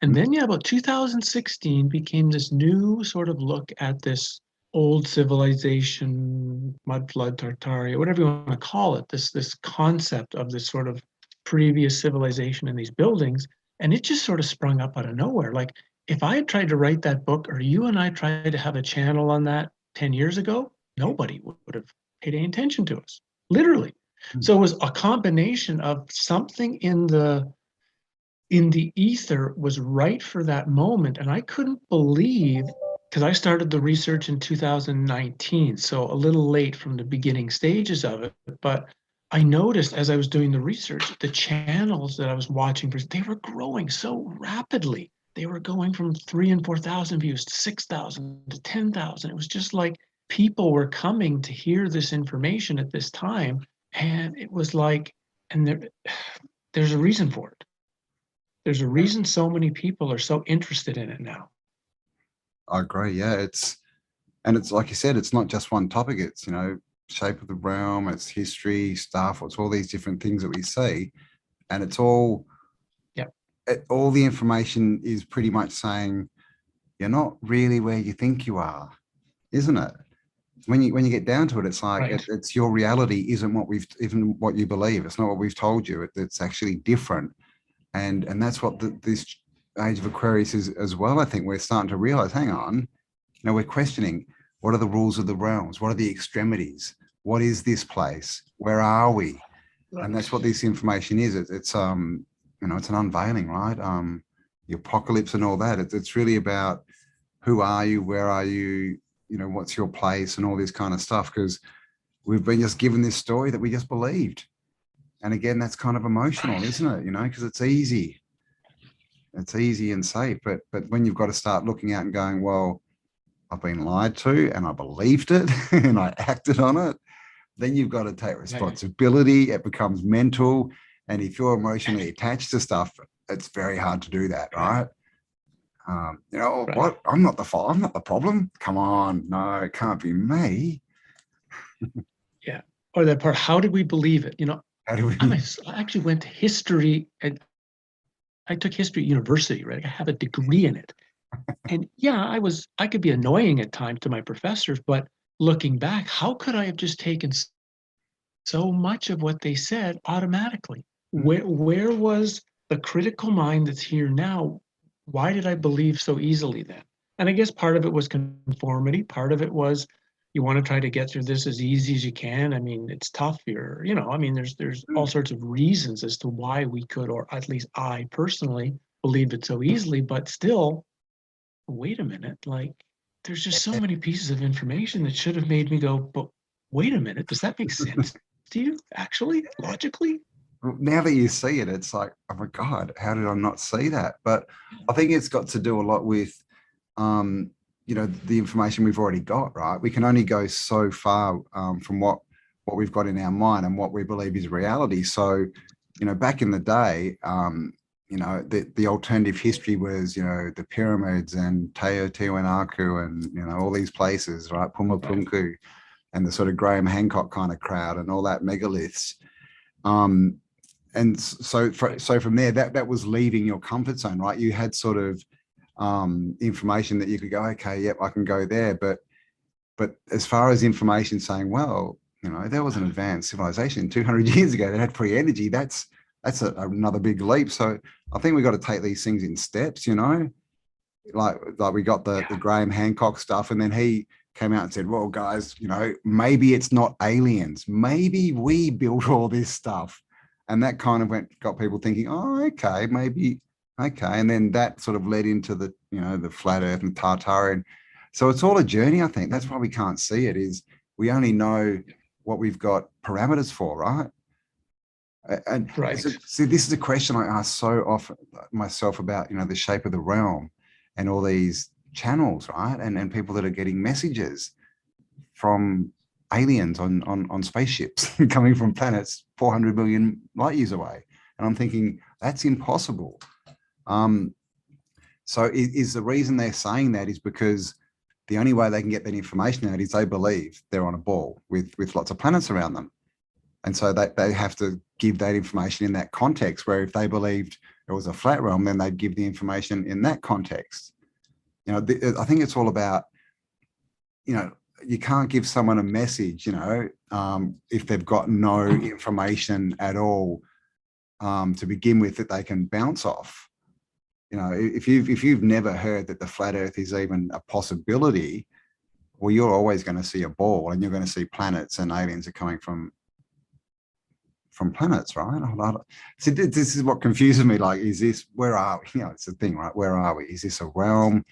B: And then, yeah, about 2016 became this new sort of look at this old civilization, mud flood, Tartaria, whatever you want to call it, this concept of this sort of previous civilization in these buildings. And it just sort of sprung up out of nowhere. Like if I had tried to write that book, or you and I tried to have a channel on that 10 years ago, nobody would have paid any attention to us, literally. So it was a combination of something in the ether was right for that moment. And I couldn't believe, because I started the research in 2019, so a little late from the beginning stages of it. But I noticed as I was doing the research, the channels that I was watching, they were growing so rapidly. They were going from 3,000 and 4,000 views to 6,000 to 10,000. It was just like people were coming to hear this information at this time. And it was like, and there's a reason for it. There's a reason so many people are so interested in it now.
A: I agree. Yeah, it's like you said, it's not just one topic. It's, shape of the realm, it's history stuff, it's all these different things that we see, and it's all,
B: yeah,
A: all the information is pretty much saying you're not really where you think you are, isn't it? When you get down to it, it's like
B: right.
A: it's your reality isn't even what you believe. It's not what we've told you. It's actually different, and that's what this age of Aquarius is as well. I think we're starting to realize, hang on, we're questioning, what are the rules of the realms? What are the extremities? What is this place? Where are we?
B: Right.
A: And that's what this information is. It's it's an unveiling, right? The apocalypse and all that. It's really about who are you? Where are you? What's your place and all this kind of stuff, because we've been just given this story that we just believed. And again, that's kind of emotional, isn't it? Because it's easy and safe. But when you've got to start looking out and going, well, I've been lied to and I believed it and I acted on it, then you've got to take responsibility. It becomes mental. And if you're emotionally attached to stuff, it's very hard to do that, right?
B: Right.
A: What? I'm not the fault. I'm not the problem. Come on. No, it can't be me.
B: Yeah. Or that part, how did we believe it?
A: How do we?
B: I actually went to history, and I took history at university, right? I have a degree in it. And yeah, I could be annoying at times to my professors, but looking back, how could I have just taken so much of what they said automatically? Where was the critical mind that's here now? Why did I believe so easily then? And I guess part of it was conformity. Part of it was you want to try to get through this as easy as you can. I mean, it's tough here. There's all sorts of reasons as to why we could, or at least I personally believed it so easily, but still, wait a minute, like there's just so many pieces of information that should have made me go, but wait a minute, does that make sense to you actually, logically?
A: Now that you see it, it's like, oh my God, how did I not see that? But I think it's got to do a lot with, the information we've already got, right? We can only go so far from what we've got in our mind and what we believe is reality. So, back in the day, the alternative history was, the pyramids and Teotihuacan and, all these places, right? Pumapunku and the sort of Graham Hancock kind of crowd and all that megaliths. And so from there, that was leaving your comfort zone, right? You had sort of information that you could go, okay, yep, I can go there. But as far as information saying, well, there was an advanced civilization 200 years ago that had free energy, that's another big leap. So I think we've got to take these things in steps, like we got the Graham Hancock stuff, and then he came out and said, well, guys, maybe it's not aliens. Maybe we built all this stuff. And that kind of got people thinking, oh, okay, maybe, okay. And then that sort of led into the, the flat earth and Tartarian. So it's all a journey, I think. That's why we can't see it, is we only know what we've got parameters for, right? And see, this is a question I ask so often myself about, the shape of the realm and all these channels, right? And people that are getting messages from aliens on spaceships coming from planets 400 million light years away. And I'm thinking, that's impossible. So is the reason they're saying that is because the only way they can get that information out is they believe they're on a ball with lots of planets around them. And so they have to give that information in that context, where if they believed it was a flat realm, then they'd give the information in that context. I think it's all about, you can't give someone a message, if they've got no information at all to begin with that they can bounce off. You know, if you've never heard that the flat Earth is even a possibility, well, you're always going to see a ball, and you're going to see planets, and aliens are coming from planets, right? See, this is what confuses me. Like, is this, where are we? You know, it's the thing, right? Where are we? Is this a realm?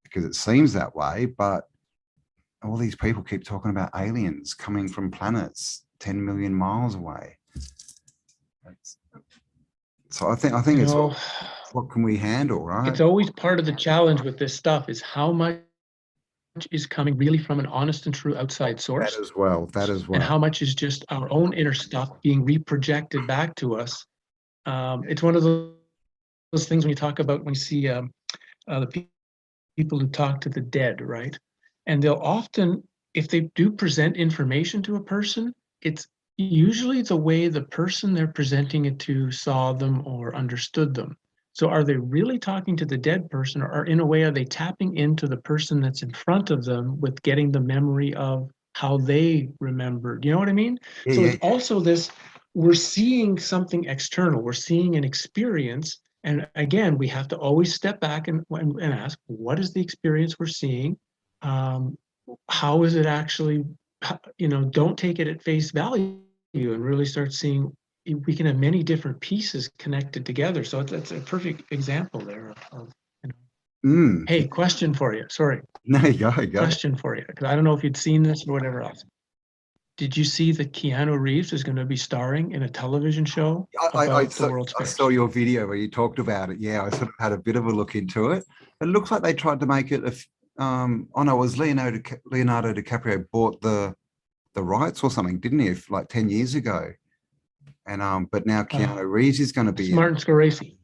A: Because it seems that way, but all these people keep talking about aliens coming from planets 10 million miles away. So I think
B: You
A: it's
B: know,
A: what can we handle, right?
B: it's always part of the challenge with this stuff is how much is coming really from an honest and true outside source,
A: That as well. That as well.
B: and how much is just our own inner stuff being reprojected back to us. It's one of those things when you talk about, when you see the people who talk to the dead, right? And they'll often, if they do present information to a person, it's usually the way the person they're presenting it to saw them or understood them. So are they really talking to the dead person, or in a way, are they tapping into the person that's in front of them with getting the memory of how they remembered? You know what I mean?
A: Yeah,
B: So
A: yeah.
B: it's also this, we're seeing something external, we're seeing an experience. And again, we have to always step back and ask, what is the experience we're seeing? How is it actually, you know, don't take it at face value and really start seeing we can have many different pieces connected together. So that's a perfect example there of, you know. Hey, question for you. Sorry.
A: No, go.
B: Question for you, because I don't know if you'd seen this or whatever else. Did you see that Keanu Reeves is going to be starring in a television show about the World's
A: I
B: Fairs?
A: saw your video where you talked about it. Yeah, I sort of had a bit of a look into it. It looks like they tried to make it oh no, it was Leonardo DiCaprio bought the rights or something, didn't he? Like 10 years ago. And but now Keanu Reeves is going to be
B: Martin Scorsese.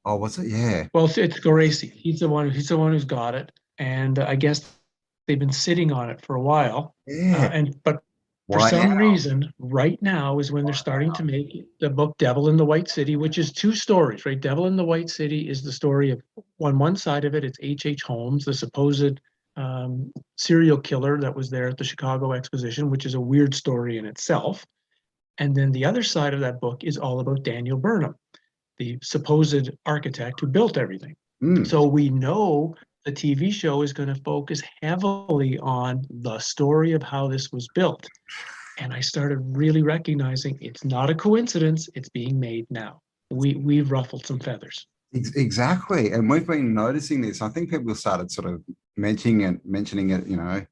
A: Oh, was it? Yeah.
B: Well, it's Scorsese. He's the one who's got it, and I guess they've been sitting on it for a while.
A: Yeah.
B: But for some reason, right now is when they're starting to make the book Devil in the White City, which is two stories, right? Devil in the White City is the story of, on one side of it, it's H.H. Holmes, the supposed serial killer that was there at the Chicago Exposition, which is a weird story in itself. And then the other side of that book is all about Daniel Burnham, the supposed architect who built everything. So we know the TV show is going to focus heavily on the story of how this was built. And I started really recognizing it's not a coincidence, it's being made now. We've ruffled some feathers.
A: Exactly. And we've been noticing this. I think people started sort of mentioning it, you know,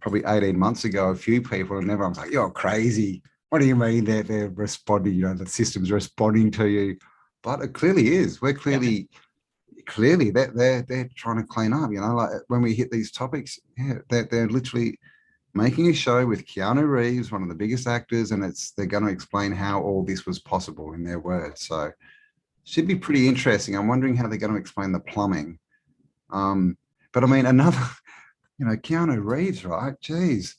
A: probably 18 months ago, a few people, and everyone's like, you're crazy. What do you mean they're responding, you know, the system's responding to you? But it clearly is. We're clearly they're trying to clean up, you know, like when we hit these topics, yeah, they're literally making a show with Keanu Reeves, one of the biggest actors, and they're going to explain how all this was possible in their words. So should be pretty interesting. I'm wondering how they're going to explain the plumbing. But I mean, another, you know, Keanu Reeves, right? Geez.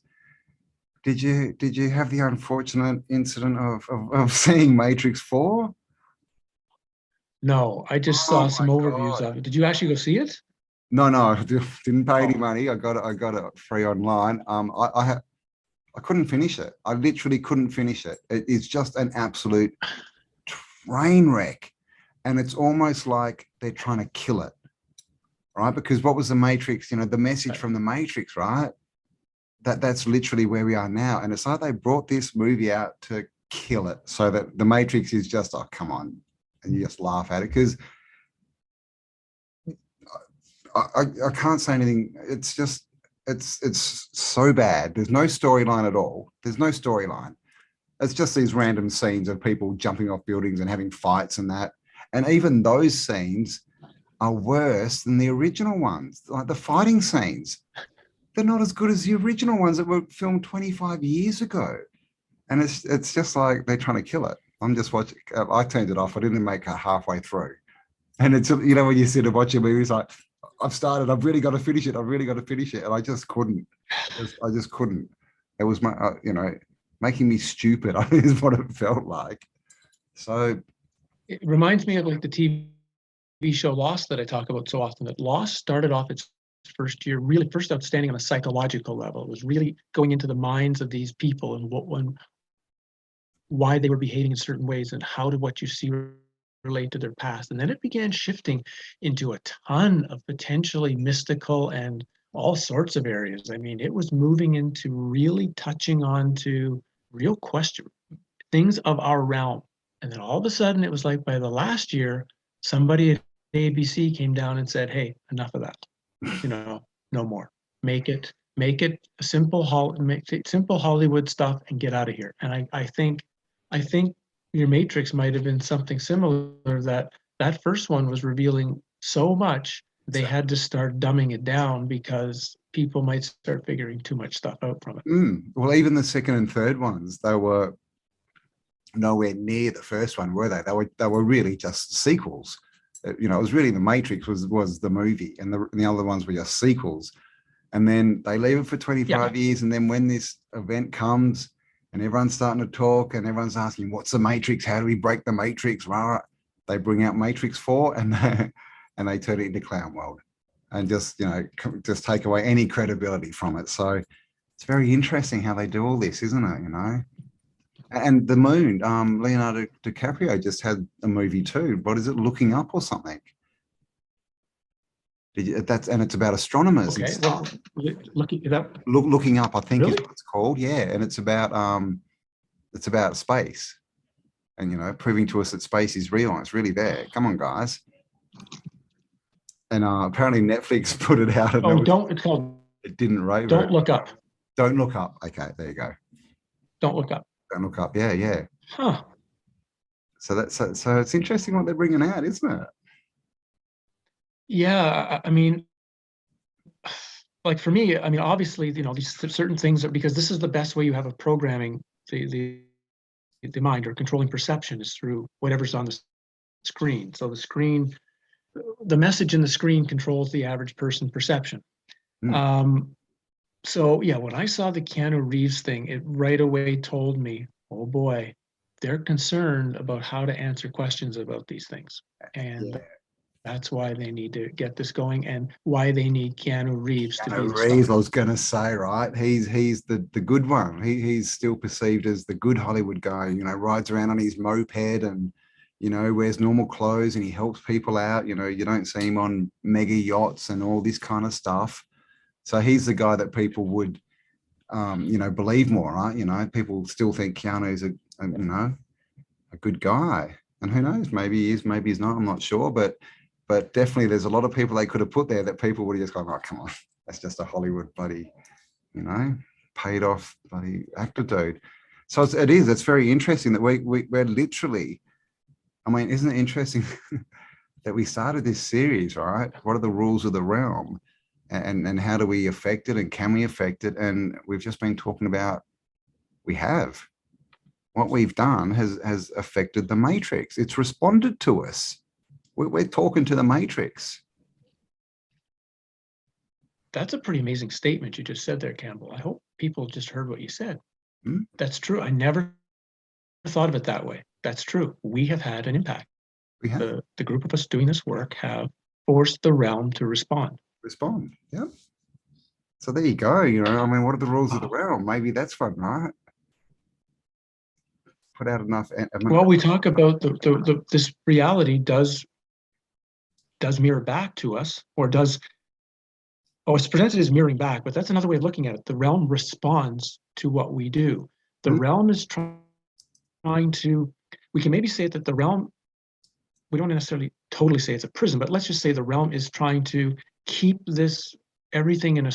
A: Did you have the unfortunate incident of seeing Matrix 4?
B: No, I just saw some overviews of it. Did you actually go see it?
A: No, I didn't pay any money. I got it free online. I couldn't finish it. I literally couldn't finish it. It's just an absolute train wreck, and it's almost like they're trying to kill it, right? Because what was the Matrix? You know, the message from the Matrix, right? That's literally where we are now, and it's like they brought this movie out to kill it, so that the Matrix is just, oh, come on, and you just laugh at it because I can't say anything. It's just it's so bad. There's no storyline at all. There's no storyline. It's just these random scenes of people jumping off buildings and having fights and that. And even those scenes are worse than the original ones. Like the fighting scenes, they're not as good as the original ones that were filmed 25 years ago. And it's just like they're trying to kill it. I'm just watching. I turned it off. I didn't make it halfway through. And it's, you know, when you sit and watch a movie, it's like, I've started, I've really got to finish it. And I just couldn't. I just couldn't. It was my, you know, making me stupid is what it felt like. So
B: it reminds me of like the TV show Lost that I talk about so often. That Lost started off its first year really first outstanding on a psychological level. It was really going into the minds of these people and why they were behaving in certain ways, and how did what you see relate to their past. And then it began shifting into a ton of potentially mystical and all sorts of areas. I mean, it was moving into really touching on to real question things of our realm. And then all of a sudden, it was like by the last year, somebody at ABC came down and said, "Hey, enough of that. No more. Make it a make it simple Hollywood stuff and get out of here." And I think your Matrix might have been something similar. That first one was revealing so much they had to start dumbing it down because people might start figuring too much stuff out from it.
A: Well, even the second and third ones, they were nowhere near the first one, were they? They were really just sequels. It was really the Matrix was the movie, and the other ones were just sequels. And then they leave it for 25 years, and then when this event comes and everyone's starting to talk and everyone's asking, what's the Matrix? How do we break the Matrix? Right? They bring out Matrix 4 and they turn it into Clown World and just just take away any credibility from it. So it's very interesting how they do all this, isn't it? And the moon, Leonardo DiCaprio just had a movie too. What is it, Looking Up or something? And it's about astronomers.
B: Okay, well,
A: Looking Up, I think
B: really?
A: is what it's called. Yeah, and it's about space, and proving to us that space is real and it's really there. Come on, guys. And apparently Netflix put it out. And it didn't rate.
B: Don't Look Up.
A: Don't Look Up. Okay, there you go.
B: Don't Look Up.
A: Don't Look Up. Yeah.
B: Huh.
A: So it's interesting what they're bringing out, isn't it?
B: Yeah, I mean, like for me, I mean, obviously, these certain things are, because this is the best way you have of programming the mind or controlling perception is through whatever's on the screen. So the message in the screen controls the average person perception. So yeah, when I saw the Keanu Reeves thing, it right away told me, oh boy, they're concerned about how to answer questions about these things. And that's why they need to get this going and why they need Keanu Reeves to be the star.
A: I was going to say, right? He's the good one. He's still perceived as the good Hollywood guy, rides around on his moped and, wears normal clothes and he helps people out. You don't see him on mega yachts and all this kind of stuff. So he's the guy that people would, believe more, right? People still think Keanu's a good guy. And who knows, maybe he is, maybe he's not, I'm not sure. But definitely there's a lot of people they could have put there that people would have just gone, oh, come on, that's just a Hollywood bloody, paid off bloody actor dude. So it's very interesting that we're literally, I mean, isn't it interesting that we started this series, right? What are the rules of the realm and how do we affect it and can we affect it? And we've just been talking about, what we've done has affected the Matrix. It's responded to us. We're talking to the Matrix.
B: That's a pretty amazing statement you just said there, Campbell. I hope people just heard what you said. That's true. I never thought of it that way. That's true. We have had an impact.
A: We have.
B: The group of us doing this work have forced the realm to respond.
A: Yep. So there you go. I mean, what are the rules of the realm? Maybe that's fun, right? Put out enough.
B: Well, we talk about this reality does mirror back to us, or it's presented as mirroring back, but that's another way of looking at it. The realm responds to what we do. The realm is trying to, we can maybe say that the realm, we don't necessarily totally say it's a prison, but let's just say the realm is trying to keep everything in a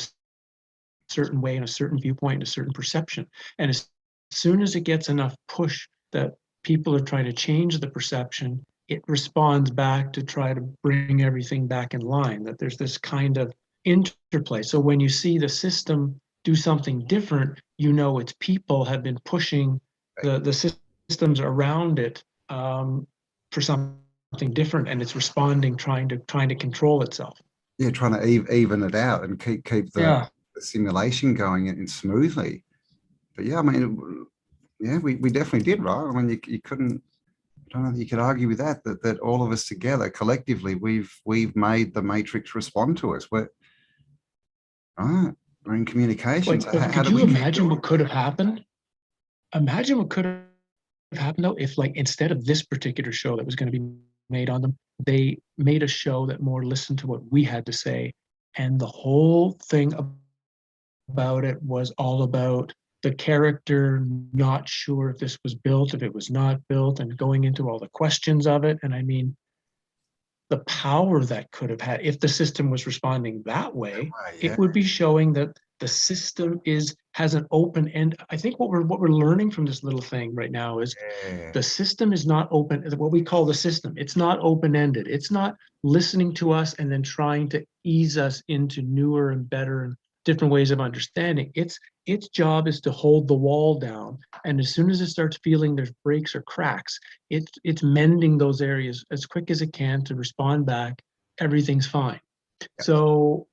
B: certain way, in a certain viewpoint, in a certain perception. And as soon as it gets enough push that people are trying to change the perception, it responds back to try to bring everything back in line, that there's this kind of interplay. So when you see the system do something different, its people have been pushing the systems around it for something different, and it's responding, trying to control itself.
A: Yeah, trying to even it out and keep the simulation going and smoothly. But yeah, I mean, we definitely did, right? I mean, you couldn't. I don't know that you could argue with that all of us together collectively we've made the Matrix respond to us. We're in communication. So
B: could you imagine what could have happened? Imagine what could have happened though if, like, instead of this particular show that was going to be made on them. They made a show that more listened to what we had to say. And the whole thing about it was all about the character not sure if this was built, if it was not built, and going into all the questions of it. And I mean, the power that could have had, if the system was responding that way,
A: Yeah.
B: it would be showing that the system has an open end. I think what we're learning from this little thing right now is the system is not open, what we call the system. It's not open-ended. It's not listening to us and then trying to ease us into newer and better and different ways of understanding. Its job is to hold the wall down. And as soon as it starts feeling there's breaks or cracks, it's mending those areas as quick as it can to respond back. Everything's fine. So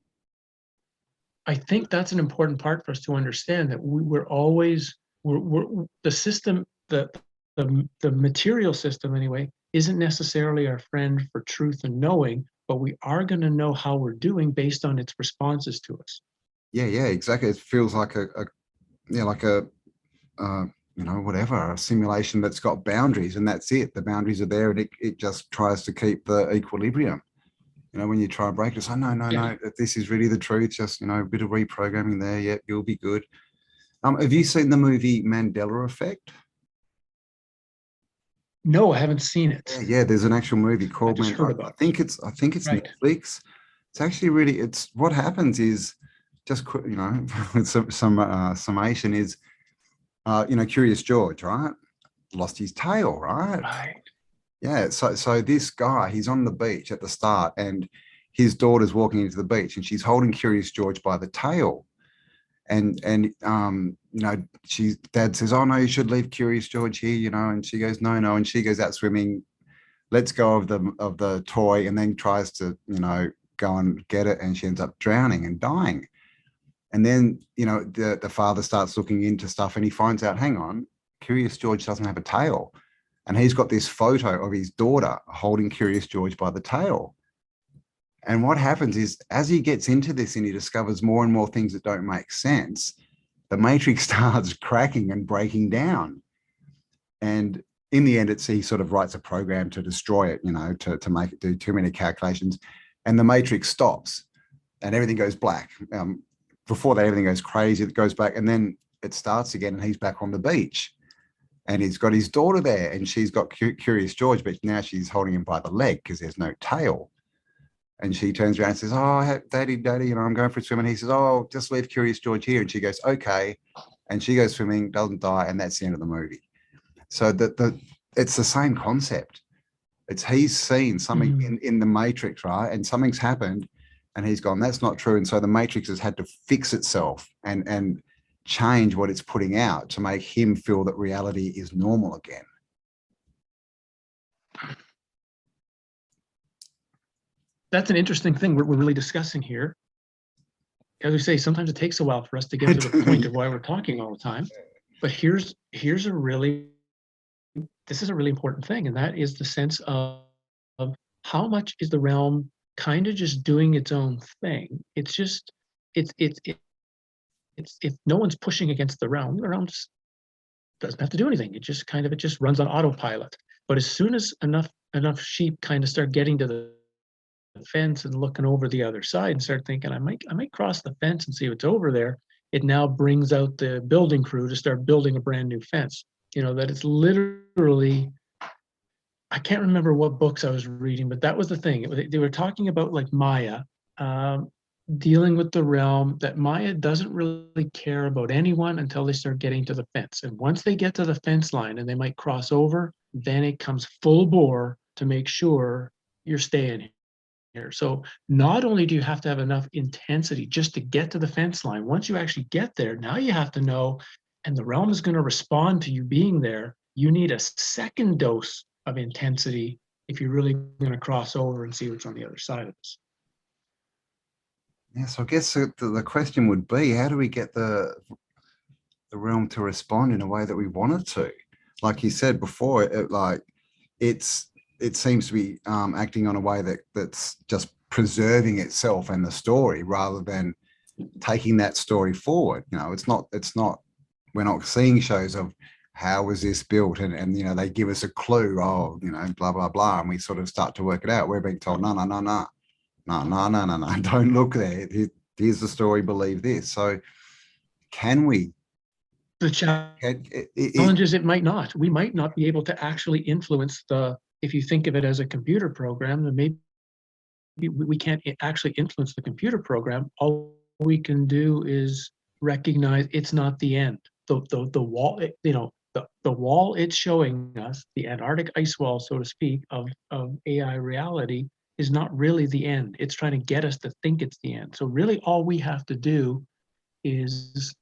B: I think that's an important part for us to understand, that we're always the system, the material system anyway, isn't necessarily our friend for truth and knowing, but we are going to know how we're doing based on its responses to us.
A: Yeah, exactly. It feels like whatever, a simulation that's got boundaries, and that's it. The boundaries are there, and it just tries to keep the equilibrium. When you try and break it, it's like, no, this is really the truth. Just, a bit of reprogramming there. Yep, you'll be good. Have you seen the movie Mandela Effect?
B: No, I haven't seen it.
A: Yeah, there's an actual movie called
B: I
A: think it's right. Netflix. It's actually really, it's what happens is, just some summation is, Curious George, right? Lost his tail, right?
B: Right.
A: Yeah, so this guy, he's on the beach at the start, and his daughter's walking into the beach, and she's holding Curious George by the tail, and dad says, "Oh no, you should leave Curious George here," and she goes, "No," and she goes out swimming, lets go of the toy, and then tries to go and get it, and she ends up drowning and dying. And then the father starts looking into stuff, and he finds out, hang on, Curious George doesn't have a tail. And he's got this photo of his daughter holding Curious George by the tail. And what happens is, as he gets into this and he discovers more and more things that don't make sense, the matrix starts cracking and breaking down. And in the end, he sort of writes a program to destroy it, to make it do too many calculations. And the matrix stops and everything goes black. Before that, everything goes crazy. It goes back, and then it starts again, and he's back on the beach. And he's got his daughter there, and she's got Curious George, but now she's holding him by the leg because there's no tail. And she turns around and says, "Oh, Daddy, I'm going for a swim." And he says, "Oh, just leave Curious George here." And she goes, "Okay." And she goes swimming, doesn't die, and that's the end of the movie. So it's the same concept. He's seen something in the Matrix, right? And something's happened, and he's gone, "That's not true." And so the Matrix has had to fix itself and change what it's putting out to make him feel that reality is normal again.
B: That's an interesting thing we're really discussing here. As we say, sometimes it takes a while for us to get to the point of why we're talking all the time. But this is a really important thing, and that is the sense of how much is the realm kind of just doing its own thing. It's if no one's pushing against the realm just doesn't have to do anything. It just runs on autopilot. But as soon as enough sheep kind of start getting to the fence and looking over the other side and start thinking, I might cross the fence and see what's over there, it now brings out the building crew to start building a brand new fence. That it's literally, I can't remember what books I was reading, but that was the thing. They were talking about like Maya, dealing with the realm, that Maya doesn't really care about anyone until they start getting to the fence. And once they get to the fence line and they might cross over, then it comes full bore to make sure you're staying here. So not only do you have to have enough intensity just to get to the fence line, once you actually get there, now you have to know, and the realm is going to respond to you being there. You need a second dose of intensity if you're really going to cross over and see what's on the other side of this.
A: Yeah, so I guess the question would be, how do we get the realm to respond in a way that we want it to? Like you said before, it seems to be acting on a way that's just preserving itself and the story rather than taking that story forward. It's not. We're not seeing shows of how was this built? And you know, they give us a clue, oh, you know, blah, blah, blah. And we sort of start to work it out. We're being told, no, no, no, no, no, no, no, no, no, don't look there. Here's the story, believe this. So can we?
B: The challenge is it might not. We might not be able to actually influence if you think of it as a computer program, then maybe we can't actually influence the computer program. All we can do is recognize it's not the end. The wall, you know, the wall it's showing us, the Antarctic ice wall, so to speak, of AI reality is not really the end. It's trying to get us to think it's the end. So really all we have to do is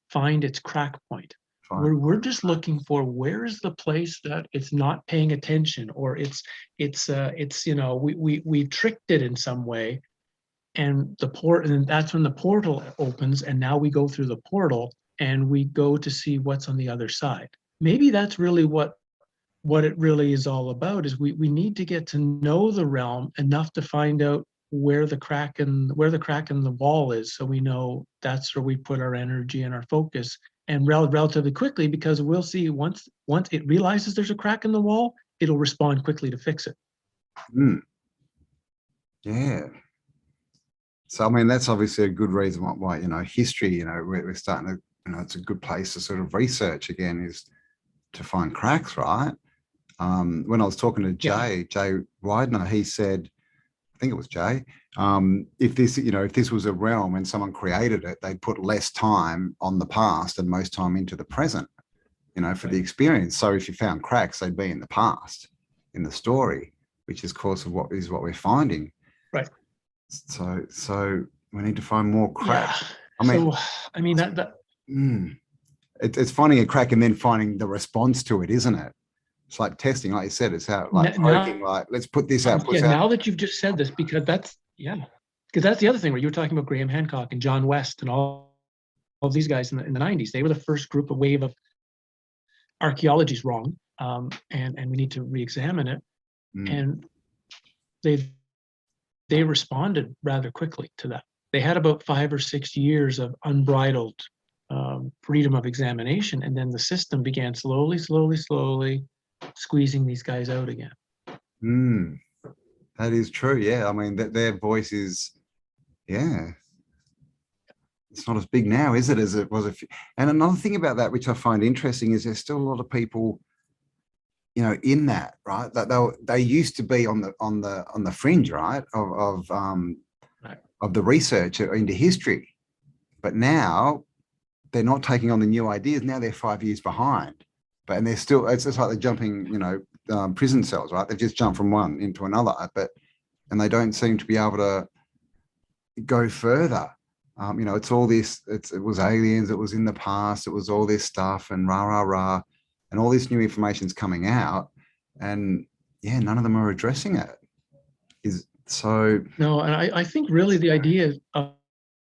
B: find its crack point. We're just looking for where is the place that it's not paying attention, or it's you know, we tricked it in some way, and that's when the portal opens, and now we go through the portal and we go to see what's on the other side. Maybe that's really what it really is all about, is we need to get to know the realm enough to find out where the crack in the wall is, so we know that's where we put our energy and our focus, and relatively quickly, because we'll see once it realizes there's a crack in the wall, it'll respond quickly to fix it.
A: Yeah. So I mean, that's obviously a good reason why you know, history, you know, we're starting to, you know, it's a good place to sort of research again, is to find cracks, right? When I was talking to Jay Widener, he said, I think it was Jay, if this was a realm and someone created it, they'd put less time on the past and most time into the present, you know, for the experience. So if you found cracks, they'd be in the past, in the story, which is, of course, what we're finding.
B: Right.
A: So we need to find more cracks.
B: Yeah.
A: It's finding a crack and then finding the response to it, isn't it? It's like testing, like you said. It's how, like, poking, like, let's put this out.
B: Now that you've just said this, because that's the other thing where you were talking about Graham Hancock and John West and all of these guys in the 90s. They were the first wave of archaeology's wrong, and we need to re-examine it. And they responded rather quickly to that. They had about 5 or 6 years of unbridled freedom of examination, and then the system began slowly squeezing these guys out again.
A: That is true. Yeah, I mean, their voice is, it's not as big now, is it, as it was a few. And another thing about that, which I find interesting, is there's still a lot of people, you know, in that, right, that they used to be on the fringe, right, of the research into history, but now they're not taking on the new ideas. Now they're 5 years behind, and they're still, it's just like they're jumping, you know, prison cells, right? They've just jumped from one into another, and they don't seem to be able to go further. You know, it's all this, it was aliens, it was in the past, it was all this stuff, and rah, and all this new information's coming out, and none of them are addressing it.
B: No, and I think really the idea of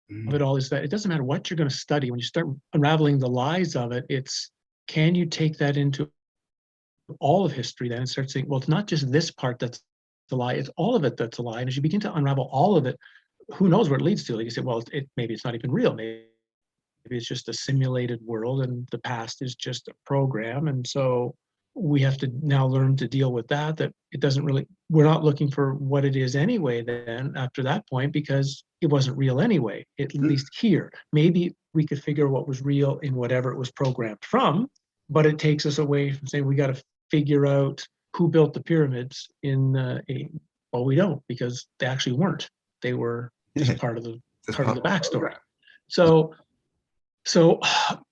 B: it all is that it doesn't matter what you're going to study. When you start unraveling the lies of it, it's, can you take that into all of history then and start saying, well, it's not just this part that's the lie, it's all of it that's a lie. And as you begin to unravel all of it, who knows where it leads to? Like you said, well, maybe it's not even real. Maybe it's just a simulated world, and the past is just a program. And so we have to now learn to deal with that it doesn't really, we're not looking for what it is anyway then after that point, because it wasn't real anyway, at least here. Maybe we could figure what was real in whatever it was programmed from, but it takes us away from saying we got to figure out who built the pyramids well, we don't, because they actually weren't. They were just part of the backstory. So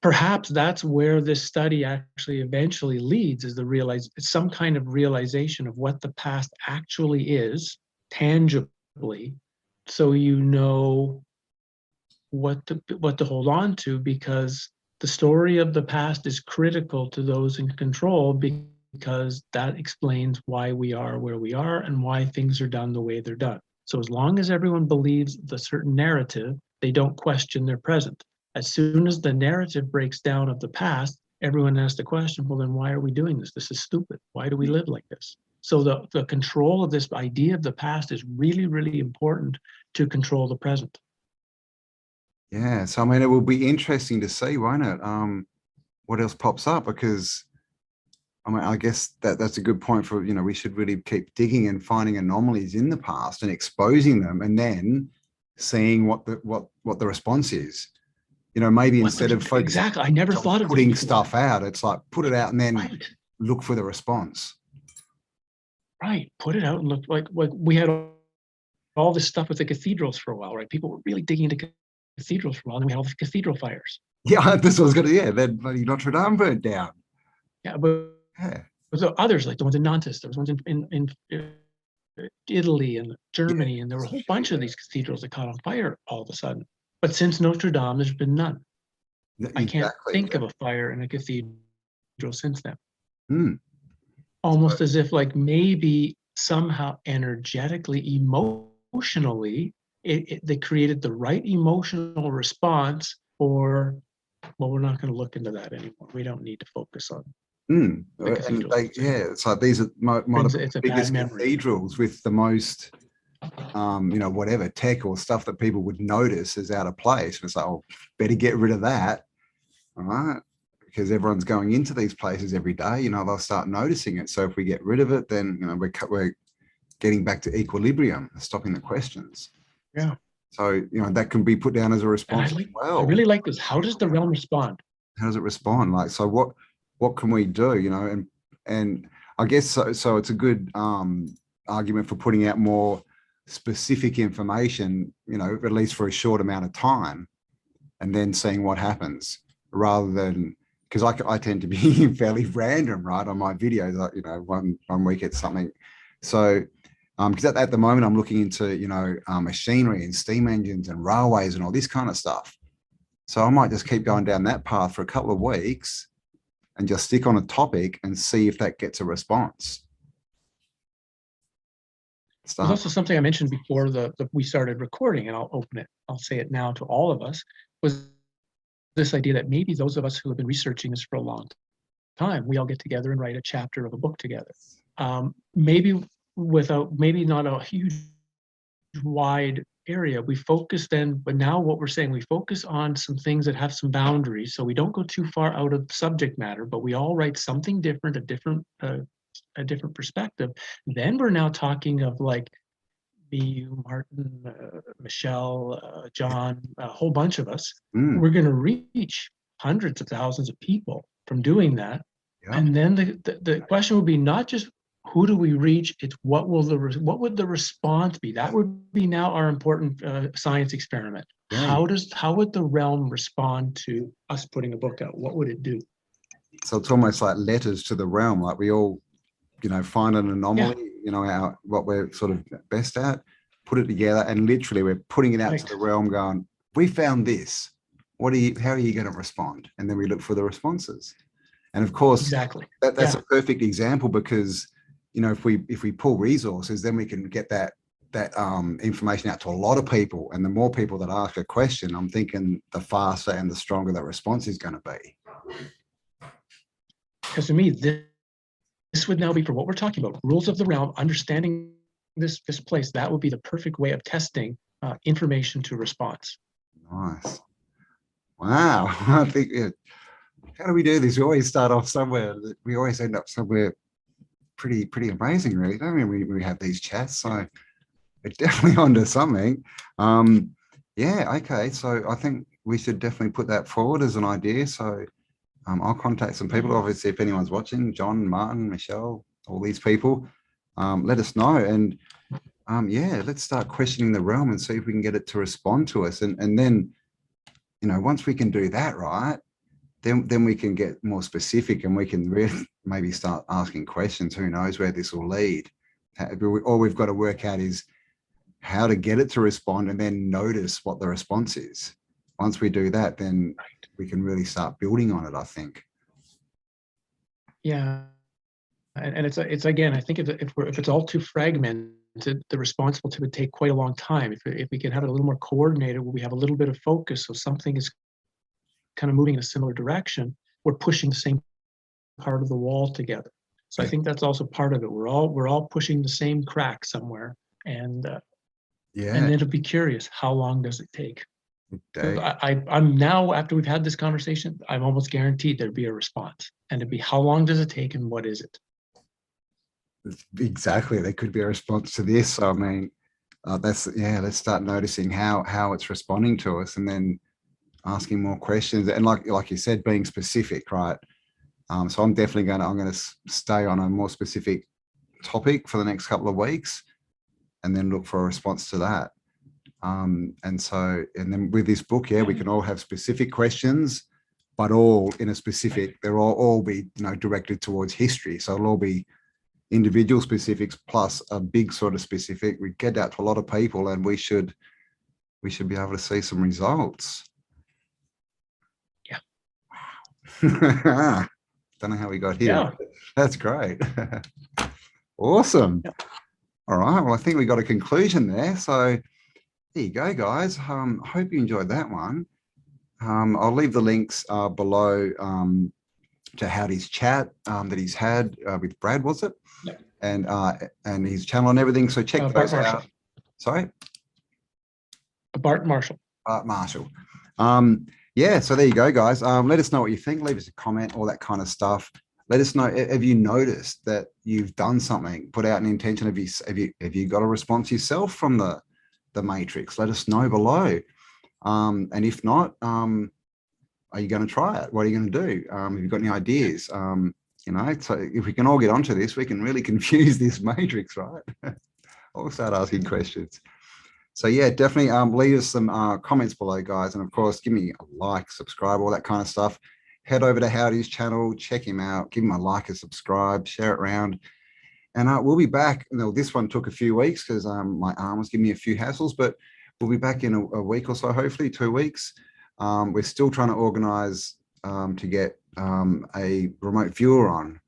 B: perhaps that's where this study actually eventually leads, is some kind of realization of what the past actually is, tangibly, so you know what to hold on to, because the story of the past is critical to those in control, because that explains why we are where we are and why things are done the way they're done. So as long as everyone believes the certain narrative, they don't question their present. As soon as the narrative breaks down of the past, everyone has to question, well, then why are we doing this? This is stupid. Why do we live like this? So the control of this idea of the past is really, really important to control the present.
A: Yeah, so I mean, it will be interesting to see, won't it? what else pops up? Because I mean, I guess that's a good point for, we should really keep digging and finding anomalies in the past and exposing them, and then seeing what the response is. Maybe instead of focusing
B: exactly, I never thought of
A: putting stuff out, it's like put it out and then
B: right.
A: look for the response.
B: Right, put it out and look like we had all this stuff with the cathedrals for a while, right? People were really digging into cathedrals for a while, and we had all the cathedral fires.
A: Yeah, this was gonna. Yeah, then bloody Notre Dame burnt down.
B: Yeah, but the others, like the ones in Nantes, there was ones in Italy and Germany, and there were a whole bunch of these cathedrals that caught on fire all of a sudden. But since Notre Dame, there's been none. Exactly. I can't think of a fire in a cathedral since then. Almost as if like maybe somehow energetically, emotionally, they created the right emotional response for, well, we're not going to look into that anymore. We don't need to focus on
A: it's like these are might have the biggest cathedrals with the most whatever tech or stuff that people would notice is out of place. And it's like, oh, better get rid of that, all right, because everyone's going into these places every day. They'll start noticing it. So if we get rid of it, then we're getting back to equilibrium, stopping the questions.
B: Yeah.
A: So that can be put down as a response as well.
B: I really like this. How does the realm respond?
A: How does it respond? Like, so what can we do? And I guess so it's a good argument for putting out more specific information, at least for a short amount of time, and then seeing what happens, rather than, because I tend to be fairly random, right, on my videos. Like, one week it's something. So because at the moment I'm looking into machinery and steam engines and railways and all this kind of stuff. So I might just keep going down that path for a couple of weeks and just stick on a topic and see if that gets a response.
B: There's also something I mentioned before we started recording, and I'll say it now to all of us, was this idea that maybe those of us who have been researching this for a long time, we all get together and write a chapter of a book together. Maybe not a huge wide area. We focus then, but now what we're saying, we focus on some things that have some boundaries, so we don't go too far out of subject matter, but we all write something different, a different perspective. Then we're now talking of like me, Martin, Michelle, John, a whole bunch of us. We're going to reach hundreds of thousands of people from doing that. Yeah. And then the question would be not just who do we reach, it's what would the response be? That would be now our important science experiment. Yeah. How would the realm respond to us putting a book out? What would it do?
A: So it's almost like letters to the realm. Like we all, find an anomaly, what we're sort of best at, put it together, and literally we're putting it out to the realm going, we found this. How are you going to respond? And then we look for the responses. And of course, exactly. That's a perfect example, because if we pull resources, then we can get that information out to a lot of people. And the more people that ask a question, I'm thinking the faster and the stronger the response is going to be.
B: Because to me, this would now be, for what we're talking about, rules of the realm, understanding this place, that would be the perfect way of testing information to response.
A: Nice. Wow. I think, how do we do this? We always start off somewhere. We always end up somewhere pretty amazing, really, don't we? We have these chats, so we're definitely onto something. Yeah, okay. So I think we should definitely put that forward as an idea. So I'll contact some people. Obviously, if anyone's watching, John, Martin, Michelle, all these people, let us know. And let's start questioning the realm and see if we can get it to respond to us. And then, once we can do that, right, then we can get more specific, and we can really maybe start asking questions. Who knows where this will lead? All we've got to work out is how to get it to respond, and then notice what the response is. Once we do that, then we can really start building on it, I think.
B: Yeah, and it's again, I think if it's all too fragmented, the response will take quite a long time. If we can have it a little more coordinated, where we have a little bit of focus, so something is kind of moving in a similar direction, we're pushing the same part of the wall together. So I think that's also part of it. We're all pushing the same crack somewhere, and then it'll be curious, how long does it take?
A: Day.
B: I'm now, after we've had this conversation, I'm almost guaranteed there'd be a response, and it'd be, how long does it take and what is it?
A: Exactly. There could be a response to this. So, I mean, let's start noticing how it's responding to us, and then asking more questions. And like you said, being specific, right? So I'm definitely I'm going to stay on a more specific topic for the next couple of weeks, and then look for a response to that. And then with this book, we can all have specific questions, but all in a specific, they'll all be, directed towards history. So it'll all be individual specifics plus a big sort of specific. We get out to a lot of people, and we should be able to see some results.
B: Yeah.
A: Wow. Don't know how we got here.
B: Yeah.
A: That's great. Awesome.
B: Yeah.
A: All right. Well, I think we got a conclusion there. So there you go, guys. Hope you enjoyed that one. I'll leave the links below to Howdie's chat that he's had with Brad, was it?
B: Yep.
A: And his channel and everything. So check those out. Sorry?
B: Bart Marshall.
A: Bart Marshall. Yeah, so there you go, guys. Let us know what you think. Leave us a comment, all that kind of stuff. Let us know, have you noticed that you've done something, put out an intention? Have you got a response yourself from the matrix? Let us know below. And if not, are you going to try it? What are you going to do? Have you got any ideas? So if we can all get onto this, we can really confuse this matrix, right? I'll start asking questions. So yeah, definitely leave us some comments below, guys. And of course, give me a like, subscribe, all that kind of stuff. Head over to Howdie's channel, check him out, give him a like, a subscribe, share it around. And we'll be back. This one took a few weeks because my arm was giving me a few hassles, but we'll be back in a week or so, hopefully 2 weeks. We're still trying to organize to get a remote viewer on.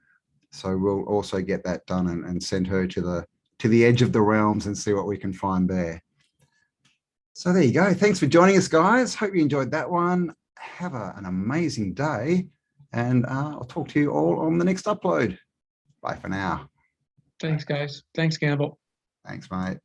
A: So we'll also get that done and send her to the edge of the realms and see what we can find there. So there you go. Thanks for joining us, guys. Hope you enjoyed that one. Have an amazing day, and I'll talk to you all on the next upload. Bye for now.
B: Thanks, guys. Thanks, Cambell.
A: Thanks, mate.